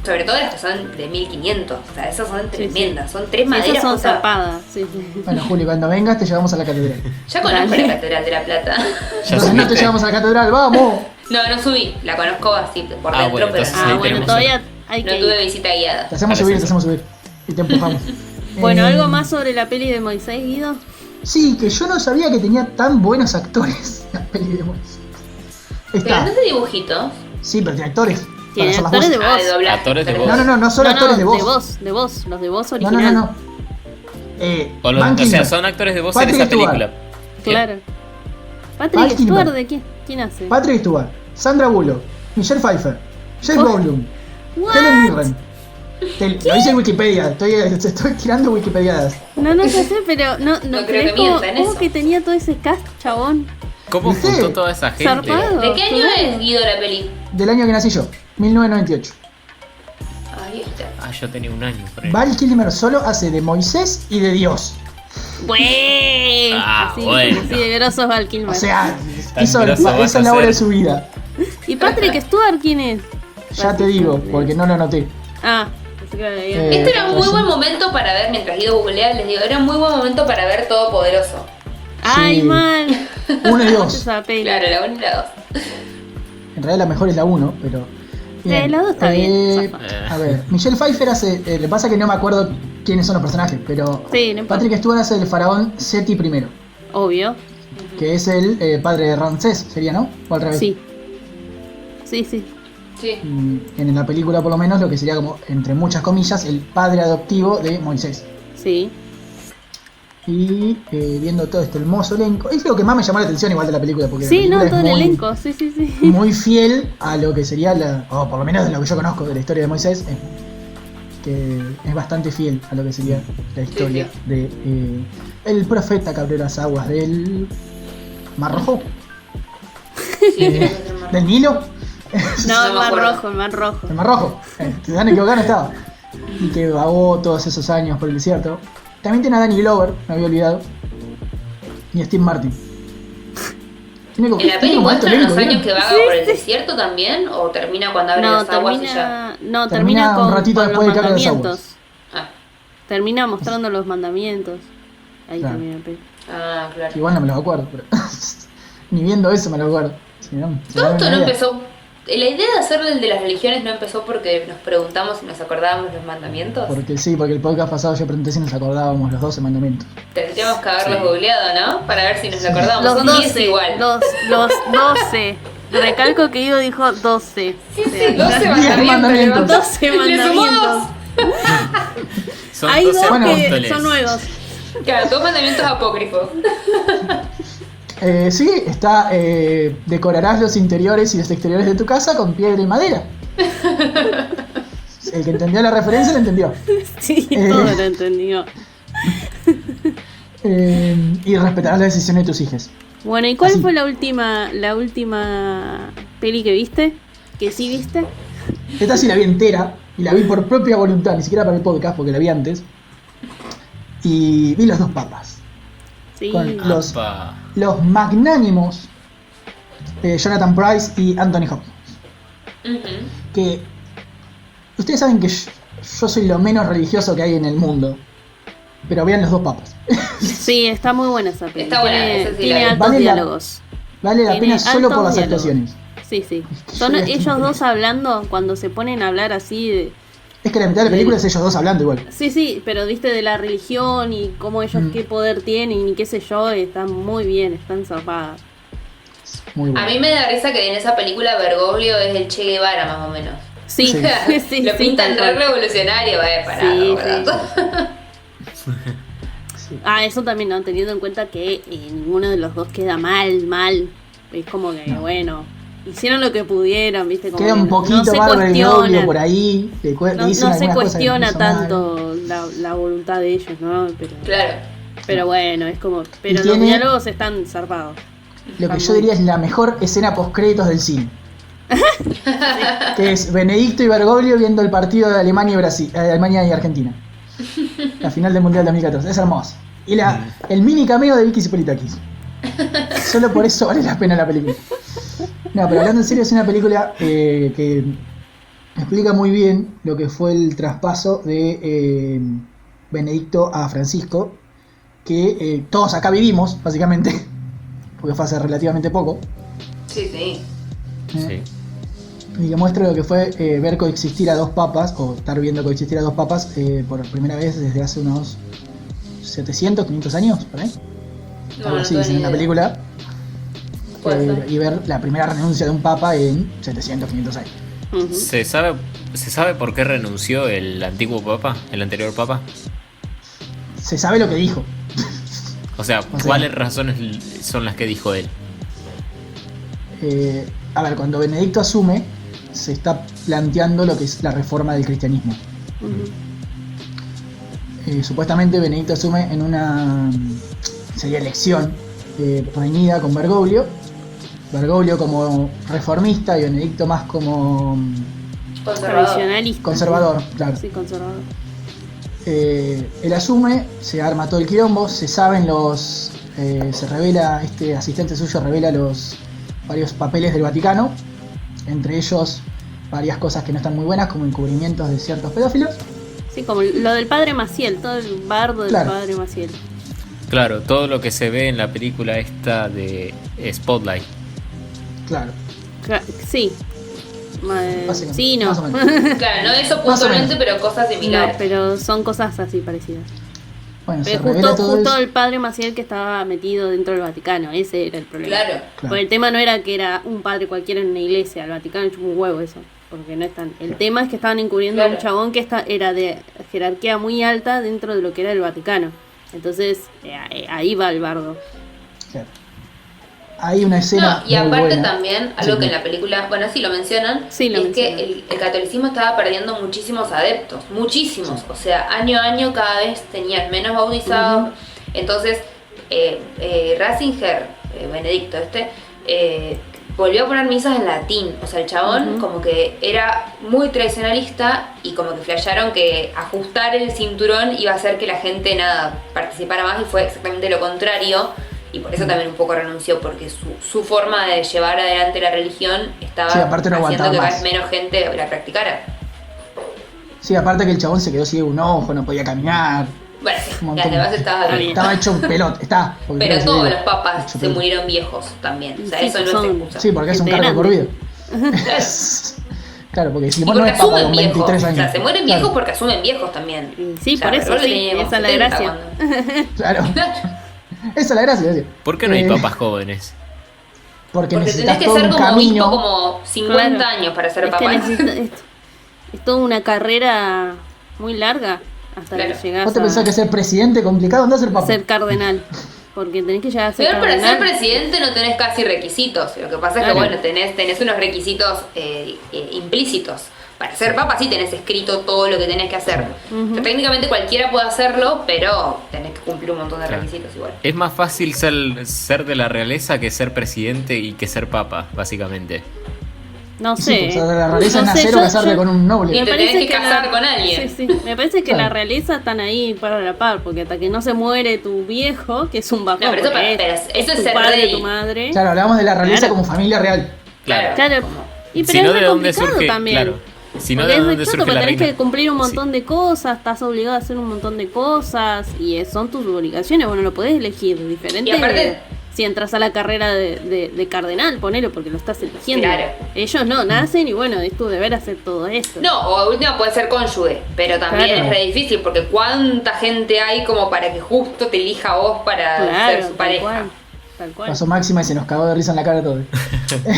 Sobre todo las que son de 1500, o sea, esas son tremendas, son 3 Sí, maderas. esas son o sea, zapadas. Sí, sí. Bueno, Juli, cuando vengas te llevamos a la catedral. ya conozco Dale. la Catedral de La Plata. Ya Entonces no te subiste. llevamos a la catedral, ¡vamos! No subí, la conozco así por Ah, dentro, bueno, pero entonces no, ahí Ah, bueno, tenemos todavía hay no que tuve ir. visita guiada. Te hacemos Dale, subir, sí, te hacemos subir. Y te empujamos. Bueno, Eh, ¿algo más sobre la peli de Moisés, Guido? Sí, que yo no sabía que tenía tan buenos actores la peli de Moisés. Pero Está. no es de dibujitos. Sí, pero tiene actores. Tiene para hacer las actores de voces. voz. De doblaje. Actores de pero- voz. No son actores de voz. de voz, los de voz No, original. no. O, o Van sea, Kilmer, son actores de voz Patrick en esa Stewart. película. Claro. Val Patrick Kilmer. Stewart, ¿de quién? ¿Quién hace? Patrick Stewart, Sandra Bullock, Michelle Pfeiffer, Jeff Oh. Goldblum, What? Helen Mirren. Lo dice en Wikipedia, estoy tirando Wikipediadas. No sé, pero no No creo pero que es como, mienta en como eso. que tenía todo ese cast, chabón. ¿Cómo ¿Viste? juntó toda esa gente? Zarpado. ¿De qué año Claro. es Guido la peli? Del año que nací yo, 1998. Ahí está. Ah, yo tenía un año por ahí. Val Kilmer solo hace de Moisés y de Dios. ¡Bue! Ah, así, bueno. así de grosos Val Kilmer. O sea, Tan esa grosso vas es a la obra ser. de su vida. ¿Y Patrick Stewart quién es? Ya te digo, porque no lo anoté. Ah, pensé que lo había. Este era un muy pues buen sí. momento para ver, mientras Guido googlea, les digo, era un muy buen momento para ver Todopoderoso. ¡Ay, Sí. mal! 1 y 2. Esa peli. Claro, la 1 y la 2. En realidad la mejor es la 1, pero. La 2 está bien, zafa. A ver, Michelle Pfeiffer hace. Lo que pasa es que no me acuerdo quiénes son los personajes, pero. Sí, no importa. Patrick Stewart hace el faraón Seti I, Obvio. que es el padre de Ramsés, ¿sería, no? O al revés. Sí. Sí. Sí. En la película, por lo menos, lo que sería como, entre muchas comillas, el padre adoptivo de Moisés. Sí. Y viendo todo este hermoso elenco, es lo que más me llamó la atención igual de la película, porque Sí, la no, película todo es el muy, elenco. Sí. muy fiel a lo que sería o por lo menos de lo que yo conozco de la historia de Moisés, que es bastante fiel a lo que sería la historia sí. de el profeta que abrió las aguas del Mar Rojo, Sí, creo que es el más- del Nilo, No, el me Mar acuerdo. Rojo, el Mar Rojo. el Mar Rojo, que tan equivocado no estaba, y que vagó todos esos años por el desierto. También tiene a Danny Glover, me había olvidado, y a Steve Martin. Tiene como, ¿En la tiene peli como alto muestran los elenco, años que ¿vieron? vaga por el desierto también? ¿O termina cuando abre No, las aguas y ya? termina Termina un con, ratito con después los de que abra las mandamientos. Ah, Termina mostrando los mandamientos. Ahí Claro. termina la peli. claro. Igual no me los acuerdo, pero ni viendo eso me lo acuerdo. Si no, si Todo no, esto ni no idea. empezó. La idea de hacer el de las religiones no empezó porque nos preguntamos si nos acordábamos los mandamientos. Porque sí, porque el podcast pasado yo pregunté si nos acordábamos los 12 mandamientos. Tendríamos que haberlos Sí. googleado, ¿no? Para ver si nos lo acordamos. Los Son 10 12, igual. los 12. Recalco que Guido dijo 12. Sí, O sea, 12 10 mandamientos. 12 Le sumamos. mandamientos. Son Hay 12 dos Bueno. que apóstoles. son nuevos. Claro, dos mandamientos apócrifos. Sí, está decorarás los interiores y los exteriores de tu casa con piedra y madera. El que entendió la referencia lo entendió. Sí, Eh. todo lo entendió. Y respetarás las decisiones de tus hijos. Bueno, ¿y cuál Así. fue la última peli que viste? ¿Que sí viste? Esta sí la vi entera, Y la vi por propia voluntad, ni siquiera para el podcast, porque la vi antes. Y vi Los dos papas. Sí. Con los Apa. magnánimos Jonathan Pryce y Anthony Hopkins. Que ustedes saben que yo soy lo menos religioso que hay en el mundo. Pero vean Los dos papas. Sí, está muy buena esa película. Está buena, esa sí Tiene la vi. altos diálogos. Vale la Tiene pena solo por altos las diálogos. actuaciones. Sí, sí. que Son yo voy a ellos estar- dos hablando cuando se ponen a hablar así de... Es que la mitad de la película es ellos dos hablando igual. Sí, sí, pero viste de la religión y cómo ellos qué poder tienen y qué sé yo, están muy bien, están zarpadas. Muy bueno. A mí me da risa que en esa película Bergoglio es el Che Guevara más o menos. Sí, Sí. sí, Lo sí, pintan tal re cual. revolucionario, parado, Sí, ¿verdad? Sí. Ah, eso también, ¿no? Teniendo en cuenta que ninguno de los dos queda mal. Es como que, bueno, hicieron lo que pudieron, ¿viste? Como Queda que un poquito no se Bárbara y Bergoglio cuestiona, por ahí. Le no dicen se algunas cosas que cuestiona puso mal. tanto la voluntad de ellos, ¿no? Claro. Pero bueno, es como... Pero los tiene- diálogos están zarpados. Lo que yo diría es la mejor escena post-créditos del cine. Que es Benedicto y Bergoglio viendo el partido de Alemania y Brasil, Alemania y Argentina. La final del Mundial 2014. Es hermoso. Y el mini cameo de Vicky Zipolitakis. Solo por eso vale la pena la película. No, pero hablando en serio, es una película que explica muy bien lo que fue el traspaso de Benedicto a Francisco, que todos acá vivimos, básicamente, porque fue hace relativamente poco. Sí, sí. Sí. Y que muestra lo que fue ver coexistir a dos papas, o estar viendo coexistir a dos papas por primera vez desde hace unos 700, 500 años, por ahí. No, Algo no así tengo dicen ni en la idea. película. Puede ser. Y ver la primera renuncia de un papa en 700, 500 años. Ujú. ¿Se sabe por qué renunció el antiguo papa, el anterior papa? Se sabe lo que dijo. O sea, sea- ¿cuáles razones son las que dijo él? A ver, cuando Benedicto asume, se está planteando lo que es la reforma del cristianismo. Ujú. Supuestamente Benedicto asume en una sería elección reñida con Bergoglio. Bergoglio como reformista y Benedicto más como Conservador. Tradicionalista. conservador, claro. Sí, conservador. Él asume, se arma todo el quilombo, se saben se revela, este asistente suyo revela varios papeles del Vaticano, entre ellos varias cosas que no están muy buenas, como encubrimientos de ciertos pedófilos. Sí, como lo del padre Maciel, todo el bardo del Claro. padre Maciel. Claro, todo lo que se ve en la película esta de Spotlight. Claro. Sí. Básicamente, Sí, no. más o menos. Claro, no eso Más o puntualmente, menos. pero cosas No, similares. pero son cosas así parecidas. Bueno, se Pero revela todo justo eso. el padre Maciel que estaba metido dentro del Vaticano, ese era el problema. Claro. Claro. Porque el tema no era que era un padre cualquiera en una iglesia, el Vaticano es un huevo eso, porque no están. El tema es que estaban encubriendo a un Claro. chabón que era de jerarquía muy alta dentro de lo que era el Vaticano. Entonces, ahí va el bardo. Claro. Hay una escena. No, y muy aparte buena. también, algo Sí. que en la película, bueno, sí lo mencionan, Sí, lo es mencionan. que el catolicismo estaba perdiendo muchísimos adeptos, muchísimos. O sea, año a año cada vez tenían menos bautizados. Entonces, Ratzinger, Benedicto volvió a poner misas en latín. O sea, el chabón Ujú. como que era muy tradicionalista y como que flashearon que ajustar el cinturón iba a hacer que la gente participara más, y fue exactamente lo contrario. Y por eso también un poco renunció, porque su forma de llevar adelante la religión estaba Sí, aparte no haciendo aguantaba que cada más. vez menos gente la practicara. Sí, aparte que el chabón se quedó ciego de un ojo, no podía caminar. Bueno, sí, Un las montón. demás estaba Está bien. bien. Estaba hecho un pelot, está. porque Pero creo que todos se los ve papas hecho se pelota. murieron viejos también. O sea, Sí, eso no es son- excusa. Sí, porque es un Gente cargo por vida. grande. Claro, porque si Y no porque es papa asumen con viejos. 23 años. O sea, se mueren Claro, viejos porque asumen viejos también. Sí, O sea, por eso, Bergoglio sí, tenía como esa es la 70 gracia. cuando- Claro. Esa es la gracia, decía. ¿Por qué no hay Eh, papas jóvenes? Porque Porque necesitas tenés que todo ser un como camino. obispo como 50 Claro. años para ser Es que papá. es toda una carrera muy larga hasta Claro. que llegas ¿Vos te a pensás que ser presidente es complicado? Andá a ser papa. ser cardenal. Porque tenés que llegar a ser Pero para ser cardenal. presidente no tenés casi requisitos. Lo que pasa es que, Claro. bueno, tenés unos requisitos implícitos. Para ser papa sí tenés escrito todo lo que tenés que hacer. Ujú. O sea, técnicamente cualquiera puede hacerlo, pero tenés que cumplir un montón de Claro. requisitos igual. Es más fácil ser de la realeza que ser presidente y que ser papa, básicamente. No Sí, sé. o sea, la realeza No es sé, nacer o casarte con un noble. Y te tenés que casar con alguien. Sí, sí. Me parece que Claro. la realeza están ahí para la par, porque hasta que no se muere tu viejo, que es un bajón, No, pero eso porque pero es eso es tu ser padre, rey. tu madre. Claro, hablamos de la realeza Claro. como familia real. Claro. Claro. Y pero Si es no, re ¿de dónde complicado surge? también. Claro. Si no, Porque ¿de es dónde muy chato, surge porque la tenés reina? que cumplir un Sí. montón de cosas, estás obligado a hacer un montón de cosas y son tus obligaciones, bueno, lo podés elegir, diferente Y aparte- si entras a la carrera de cardenal, ponelo porque lo estás eligiendo. Claro. Ellos no, nacen y bueno, es tu deber hacer todo esto. No, o última puede ser cónyuge, pero también Claro. es re difícil porque cuánta gente hay como para que justo te elija a vos para Claro, ser su tal pareja. cual, tal cual. Pasó Máxima y se nos cagó de risa en la cara todo.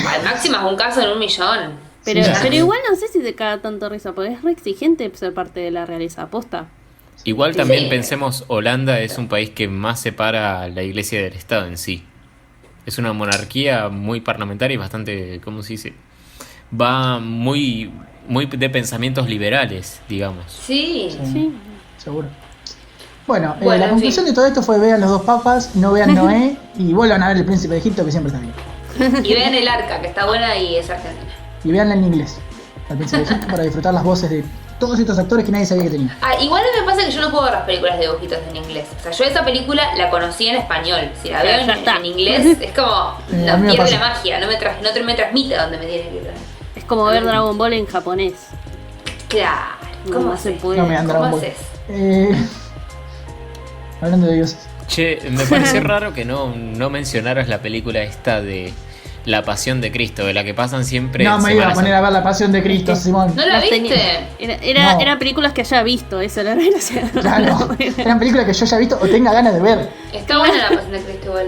Al máximo es un caso en 1.000.000. Pero, Sí, pero sí. igual no sé si te caga tanto risa, porque es re exigente ser parte de la realeza aposta. Igual también Sí. pensemos, Holanda es un país que más separa la iglesia del Estado en sí. Es una monarquía muy parlamentaria y bastante, ¿cómo se dice? Va muy de pensamientos liberales, digamos. Sí. Sí. Seguro. Bueno, Bueno, la en conclusión fin. de todo esto fue vean los dos papas, no vean Noé y vuelvan a ver el príncipe de Egipto que siempre está bien. Y vean el arca, que está buena y es argentina. Y veanla en inglés, al príncipe de Egipto, para disfrutar las voces de todos estos actores que nadie sabía que tenía. Ah, igual me pasa que yo no puedo ver las películas de dibujitos en inglés. O sea, yo esa película la conocí en español. Si la Claro, veo ya está. en inglés, es como, A no mí me pierde pasa. la magia, no me transmite a donde me tiene que ir. Es como ver Dragon Ball en japonés. Claro, ¿cómo No se haces? puede. No me dan ¿Cómo Dragon Ball. haces? Hablando de dioses. Che, me pareció raro que no mencionaras la película esta de La Pasión de Cristo, de la que pasan siempre No en me iba a Semana poner a ver la pasión de Cristo, Simón. ¿No la Las viste? tenía- No. Eran películas que haya visto, eso era gracia. Claro, eran películas que yo ya he visto o tenga ganas de ver. Está buena la Pasión de Cristo igual,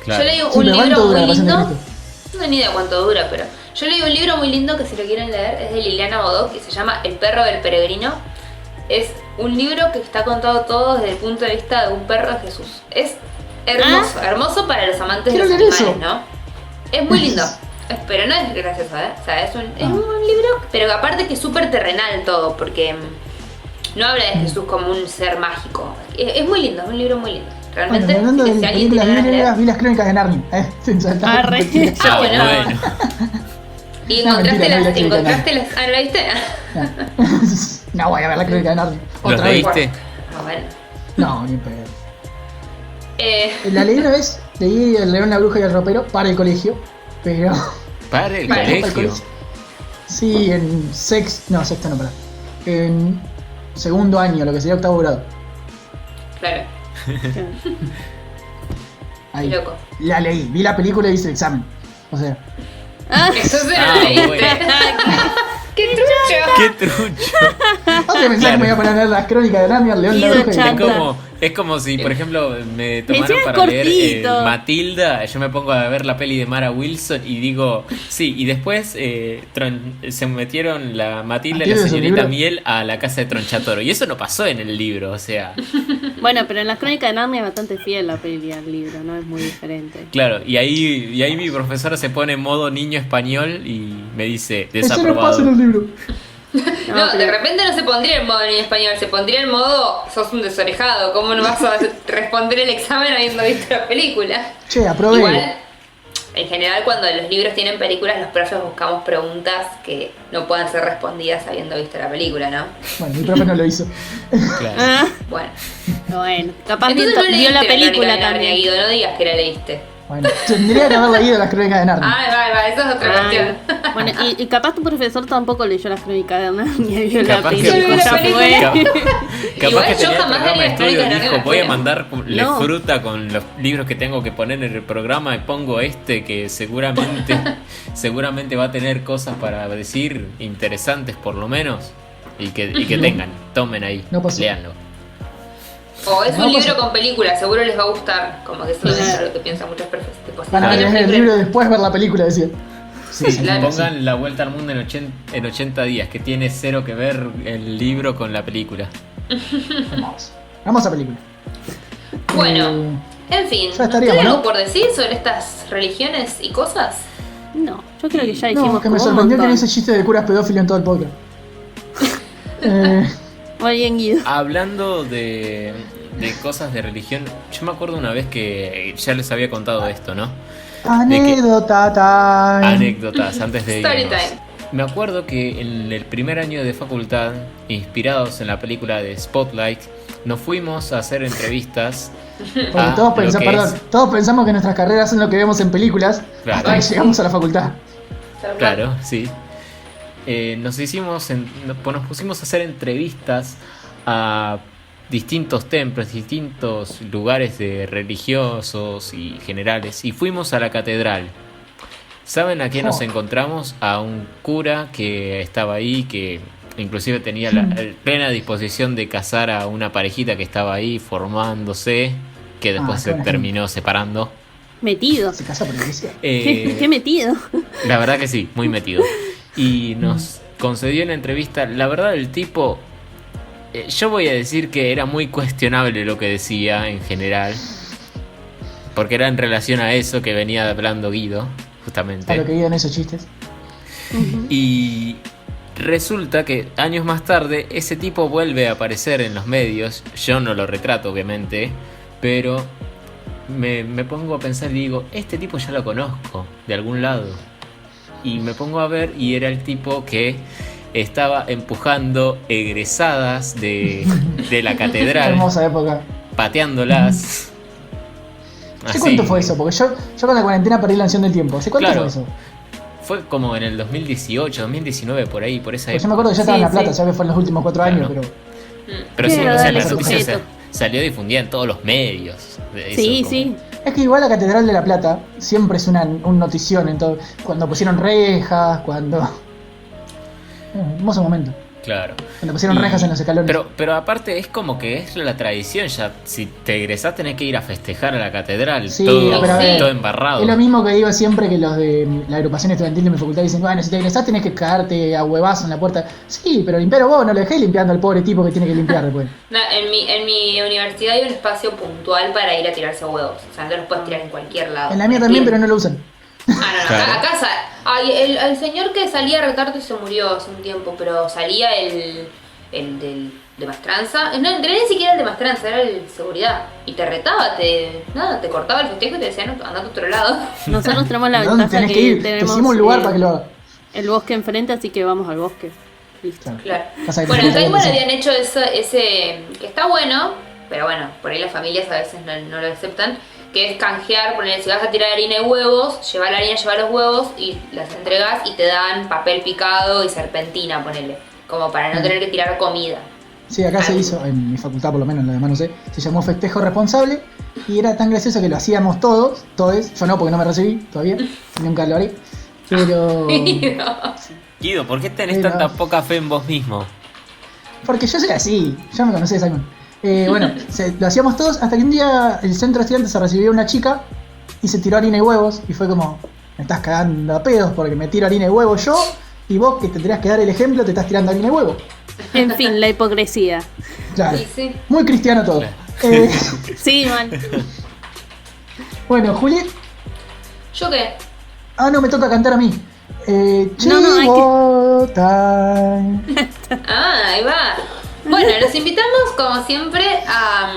Claro. Yo leí Sí, un pero libro ¿cuánto dura muy la Pasión de lindo. Cristo? No tengo ni idea cuánto dura, pero yo leí un libro muy lindo que si lo quieren leer es de Liliana Bodoc, que se llama El perro del peregrino. Es un libro que está contado todo desde el punto de vista de un perro de Jesús. Es hermoso, hermoso para los amantes de Quiero los leer animales, eso. ¿no? Es muy lindo. Pero no es gracioso, ¿eh? O sea, es un libro, pero aparte que es súper terrenal todo, porque no habla de Jesús como un ser mágico. Es muy lindo, es un libro muy lindo. Realmente, Bueno, hablando si de alguien películas tiene ganas de bíblicas, leer. vi las crónicas de Narnia. Saltaba Arre. cualquiera. Ah, bueno. ¿Y No, encontraste mentira, no vi la las? crónica de ¿Encontraste las? Ah, ¿no la viste? No voy a ver la crónica de Narnia. ¿Los Otra vez. leíste? Ah, bueno. No, ni en pedo. La Leí una vez, leí El León, la Bruja y el Ropero para el colegio, pero... Para el Para el colegio. Sí, en sexto no, para. En segundo año, lo que sería octavo grado. Claro, Ahí. qué loco. La leí, vi la película y hice el examen. O sea, Eso se Ah, lo leíste. bueno. ¡Qué trucho! ¡Qué trucho! ¿dónde pensás que me iba a poner a leer las crónicas de Narnia, El León, la Ido Bruja y el chata. Ropero? Es como si, por ejemplo, me tomaran Encima es para leer cortito. Matilda, yo me pongo a ver la peli de Mara Wilson y digo, sí, y después se metieron la Matilda y la ¿Matilda es un señorita libro? Miel a la casa de Tronchatoro. Y eso no pasó en el libro, o sea, Bueno, pero en las crónicas de Narnia es bastante fiel la peli al libro, no es muy diferente. claro, y ahí mi profesora se pone en modo niño español y me dice, Eso no pasa en desaprobado. el libro. No, de pero- repente no se pondría en modo en español, se pondría en modo sos un desorejado, ¿cómo no vas a responder el examen habiendo visto la película? Che, aprobé. Igual, en general cuando los libros tienen películas, los profes buscamos preguntas que no puedan ser respondidas habiendo visto la película, ¿no? Bueno, mi profe no lo hizo. Claro. Ah, Bueno. bueno, capaz Entonces vio no leíste la Crónica película de Narnia, también. Guido, no digas que la leíste. Bueno, tendría que haber leído las crónicas de Narnia. Va, eso es otra cuestión. Bueno, y capaz tu profesor tampoco leyó las crónicas de Narnia y vio la Capaz que- película, ya fue. Capaz Igual que yo tenía el jamás programa de haría estudio y crónicas de dijo, Narnia voy a afuera". mandarle No. fruta con los libros que tengo que poner en el programa y pongo este que seguramente va a tener cosas para decir interesantes por lo menos y que tengan, tomen ahí, No pasó. léanlo. O es No, un pues- libro con película, seguro les va a gustar. Como que eso es Claro. lo que piensan muchos profes. Tipo, si Van a tienen leer el película- libro y después ver la película, decía. Sí, sí, claro. Pongan La Vuelta al Mundo en 80 días, que tiene cero que ver el libro con la película. Vamos. Vamos a película. Bueno, Eh, en fin, ya estaríamos, ¿tienen algo ¿no? por decir sobre estas religiones y cosas? No, yo creo que ya dijimos No, que me como un sorprendió que no montón. hice chiste de curas pedófilo en todo el podcast. Muy bien, Guido. Hablando de de cosas de religión, yo me acuerdo una vez que ya les había contado esto, ¿no? Anécdota time. Anécdotas antes de Story irnos. time. Me acuerdo que en el primer año de facultad, inspirados en la película de Spotlight, nos fuimos a hacer entrevistas. Porque todos pensamos que nuestras carreras son lo que vemos en películas hasta que llegamos a la facultad. Claro, sí. Nos pusimos a hacer entrevistas a distintos templos, distintos lugares de religiosos y generales, y fuimos a la catedral. ¿Saben a quién nos encontramos? A un cura que estaba ahí, que inclusive tenía la plena disposición de casar a una parejita que estaba ahí formándose, que después se terminó separando. Metido. Se casó por la iglesia. ¿Qué metido? La verdad que sí, muy metido. Y nos concedió una entrevista. La verdad, el tipo, yo voy a decir que era muy cuestionable lo que decía en general, porque era en relación a eso que venía hablando Guido, justamente. A lo que digan esos chistes. Y resulta que años más tarde ese tipo vuelve a aparecer en los medios. Yo no lo retrato, obviamente, pero me pongo a pensar y digo, este tipo ya lo conozco de algún lado. Y me pongo a ver y era el tipo que estaba empujando egresadas de la catedral. Hermosa época. Pateándolas. ¿Hace cuánto fue eso? Porque yo con la cuarentena perdí la noción del tiempo. ¿Hace cuánto fue eso? Fue como en el 2018, 2019, por ahí, por esa época. Yo me acuerdo que ya estaba en La Plata, ya que fue en los últimos 4 años, pero... Pero sí, Pero o sea, dale, la noticia sujeto. salió difundida en todos los medios. Sí, sí. Es que igual la Catedral de La Plata siempre es un notición en todo. Cuando pusieron rejas, cuando... hermoso momento. Claro. Cuando pusieron rejas en los escalones. Pero aparte es como que es la tradición ya. Si te egresás tenés que ir a festejar a la catedral. Sí, todo embarrado. Es lo mismo que digo siempre que los de la agrupación estudiantil de mi facultad dicen, bueno, si te egresás tenés que cagarte a huevazo en la puerta. Sí, pero limpiar vos, no lo dejé limpiando al pobre tipo que tiene que limpiar después. No, en mi universidad hay un espacio puntual para ir a tirarse huevos. O sea, no los puedes tirar en cualquier lado. En la mía también, pero no lo usan. No. Claro. El señor que salía a retarte se murió hace un tiempo, pero salía el de maestranza. No, en realidad ni siquiera el de maestranza, era el de seguridad. Y te retaba, te cortaba el festejo y te decía, no, andate a otro lado. Nosotros tenemos la ¿Dónde ventaja tenés que ir? Te tenemos hicimos un lugar para que lo haga. el bosque enfrente, así que vamos al bosque. Listo. Claro. Pasa que Bueno, te acá falta igual eso. habían hecho ese que está bueno, pero bueno, por ahí las familias a veces no lo aceptan, que es canjear, poner, si vas a tirar harina y huevos, lleva la harina, lleva los huevos y las entregas y te dan papel picado y serpentina, ponele, como para no tener que tirar comida. Sí, acá se hizo, en mi facultad por lo menos, en la demás no sé, se llamó Festejo Responsable y era tan gracioso que lo hacíamos todos, yo no porque no me recibí todavía, nunca lo haré, pero... Guido, ¿por qué tenés tanta poca fe en vos mismo? Porque yo soy así, ya me conocés, Simon. Bueno, lo hacíamos todos hasta que un día el centro de estudiantes se recibió una chica y se tiró harina y huevos y fue como, me estás cagando a pedos porque me tiro harina y huevos yo y vos que te tendrías que dar el ejemplo te estás tirando harina y huevo. En fin, la hipocresía. Claro, Y sí. muy cristiano todo. Sí, mal. Bueno, Juli, ¿Yo qué? no, me toca cantar a mí. No, Time. Ahí va. Bueno, los invitamos como siempre a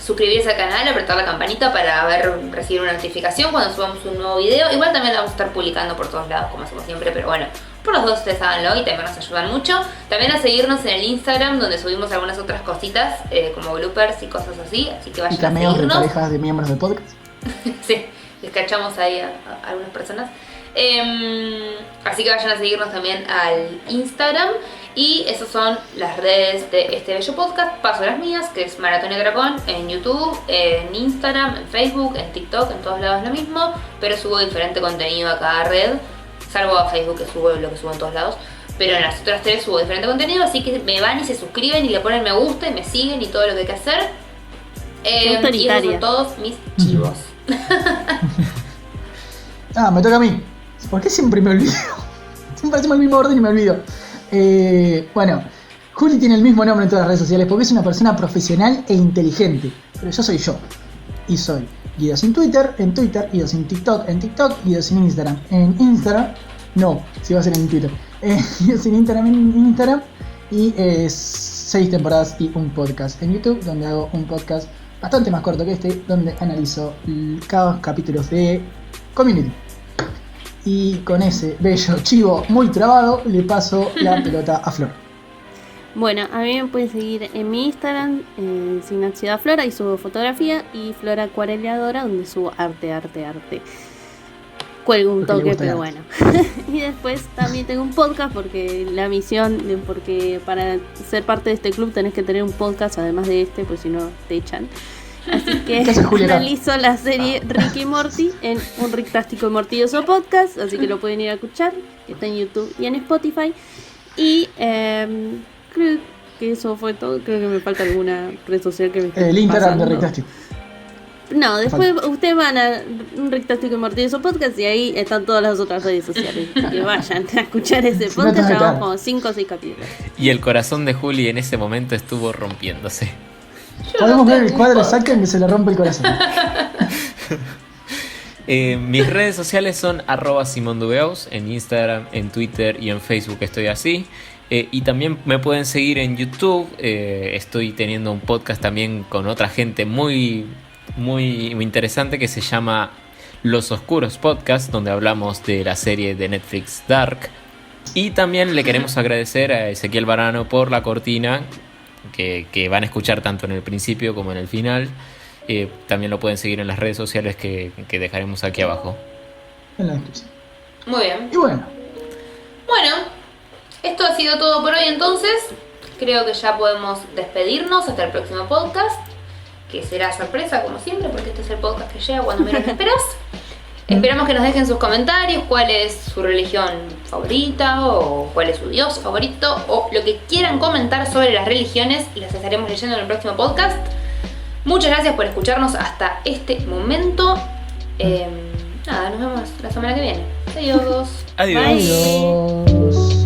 suscribirse al canal, apretar la campanita para recibir una notificación cuando subamos un nuevo video. Igual también lo vamos a estar publicando por todos lados como hacemos siempre, pero bueno, por los dos ustedes háganlo y también nos ayudan mucho. También a seguirnos en el Instagram donde subimos algunas otras cositas como bloopers y cosas así que Y vayan a cameos de seguirnos. parejas de miembros del podcast. Sí, les cachamos ahí a algunas personas. Así que vayan a seguirnos también al Instagram. Y esas son las redes de este bello podcast. Paso a las mías, que es Maratonia Dragón, en YouTube, en Instagram, en Facebook, en TikTok, en todos lados lo mismo. Pero subo diferente contenido a cada red, salvo a Facebook que subo lo que subo en todos lados. Pero en las otras tres subo diferente contenido, así que me van y se suscriben y le ponen me gusta y me siguen y todo lo que hay que hacer. Y esos son todos mis chivos. Me toca a mí. ¿Por qué siempre me olvido? Siempre hacemos el mismo orden y me olvido. Bueno, Juli tiene el mismo nombre en todas las redes sociales porque es una persona profesional e inteligente. Pero yo soy yo. Y soy Guido sin Twitter, en Twitter, Guido sin TikTok, en TikTok, Guido sin Instagram. En Instagram, no, si va a ser en Twitter. Guido sin Instagram en Instagram. Y 6 temporadas y un podcast en YouTube, donde hago un podcast bastante más corto que este, donde analizo cada capítulo de Community. Y con ese bello chivo muy trabado, le paso la pelota a Flor. Bueno, a mí me pueden seguir en mi Instagram, sin ansiedad Flora, y subo fotografía, y Flora Acuareleadora, donde subo arte. Cuelgo un toque, pero bueno. Y después también tengo un podcast, porque la misión, porque para ser parte de este club tenés que tener un podcast además de este, pues si no te echan. Así que analizo la serie Rick y Morty en un Ricktástico y Mortilloso podcast, así que lo pueden ir a escuchar, que está en YouTube y en Spotify. Y creo que eso fue todo. Creo que me falta alguna red social que me esté el Instagram pasando. de Ricktástico. No, después ustedes van a un Ricktástico y Mortilloso podcast y ahí están todas las otras redes sociales. Que vayan a escuchar ese podcast, ya vamos como 5 o 6 capítulos. Y el corazón de Juli en ese momento estuvo rompiéndose. Podemos ver el cuadro exacto en que se le rompe el corazón. Mis redes sociales son @SimonDubeaus, en Instagram, en Twitter y en Facebook estoy así. Y también me pueden seguir en YouTube. Estoy teniendo un podcast también con otra gente muy interesante que se llama Los Oscuros Podcast, donde hablamos de la serie de Netflix Dark. Y también le queremos agradecer a Ezequiel Barano por la cortina que van a escuchar tanto en el principio como en el final. También lo pueden seguir en las redes sociales que dejaremos aquí abajo. En la descripción. Muy bien. Y bueno, esto ha sido todo por hoy entonces. Creo que ya podemos despedirnos hasta el próximo podcast, que será sorpresa como siempre, porque este es el podcast que llega cuando menos lo esperas. Esperamos que nos dejen sus comentarios, cuál es su religión favorita, o cuál es su dios favorito, o lo que quieran comentar sobre las religiones, y las estaremos leyendo en el próximo podcast. Muchas gracias por escucharnos hasta este momento. Nada, nos vemos la semana que viene. Adiós. Adiós. Bye. adiós.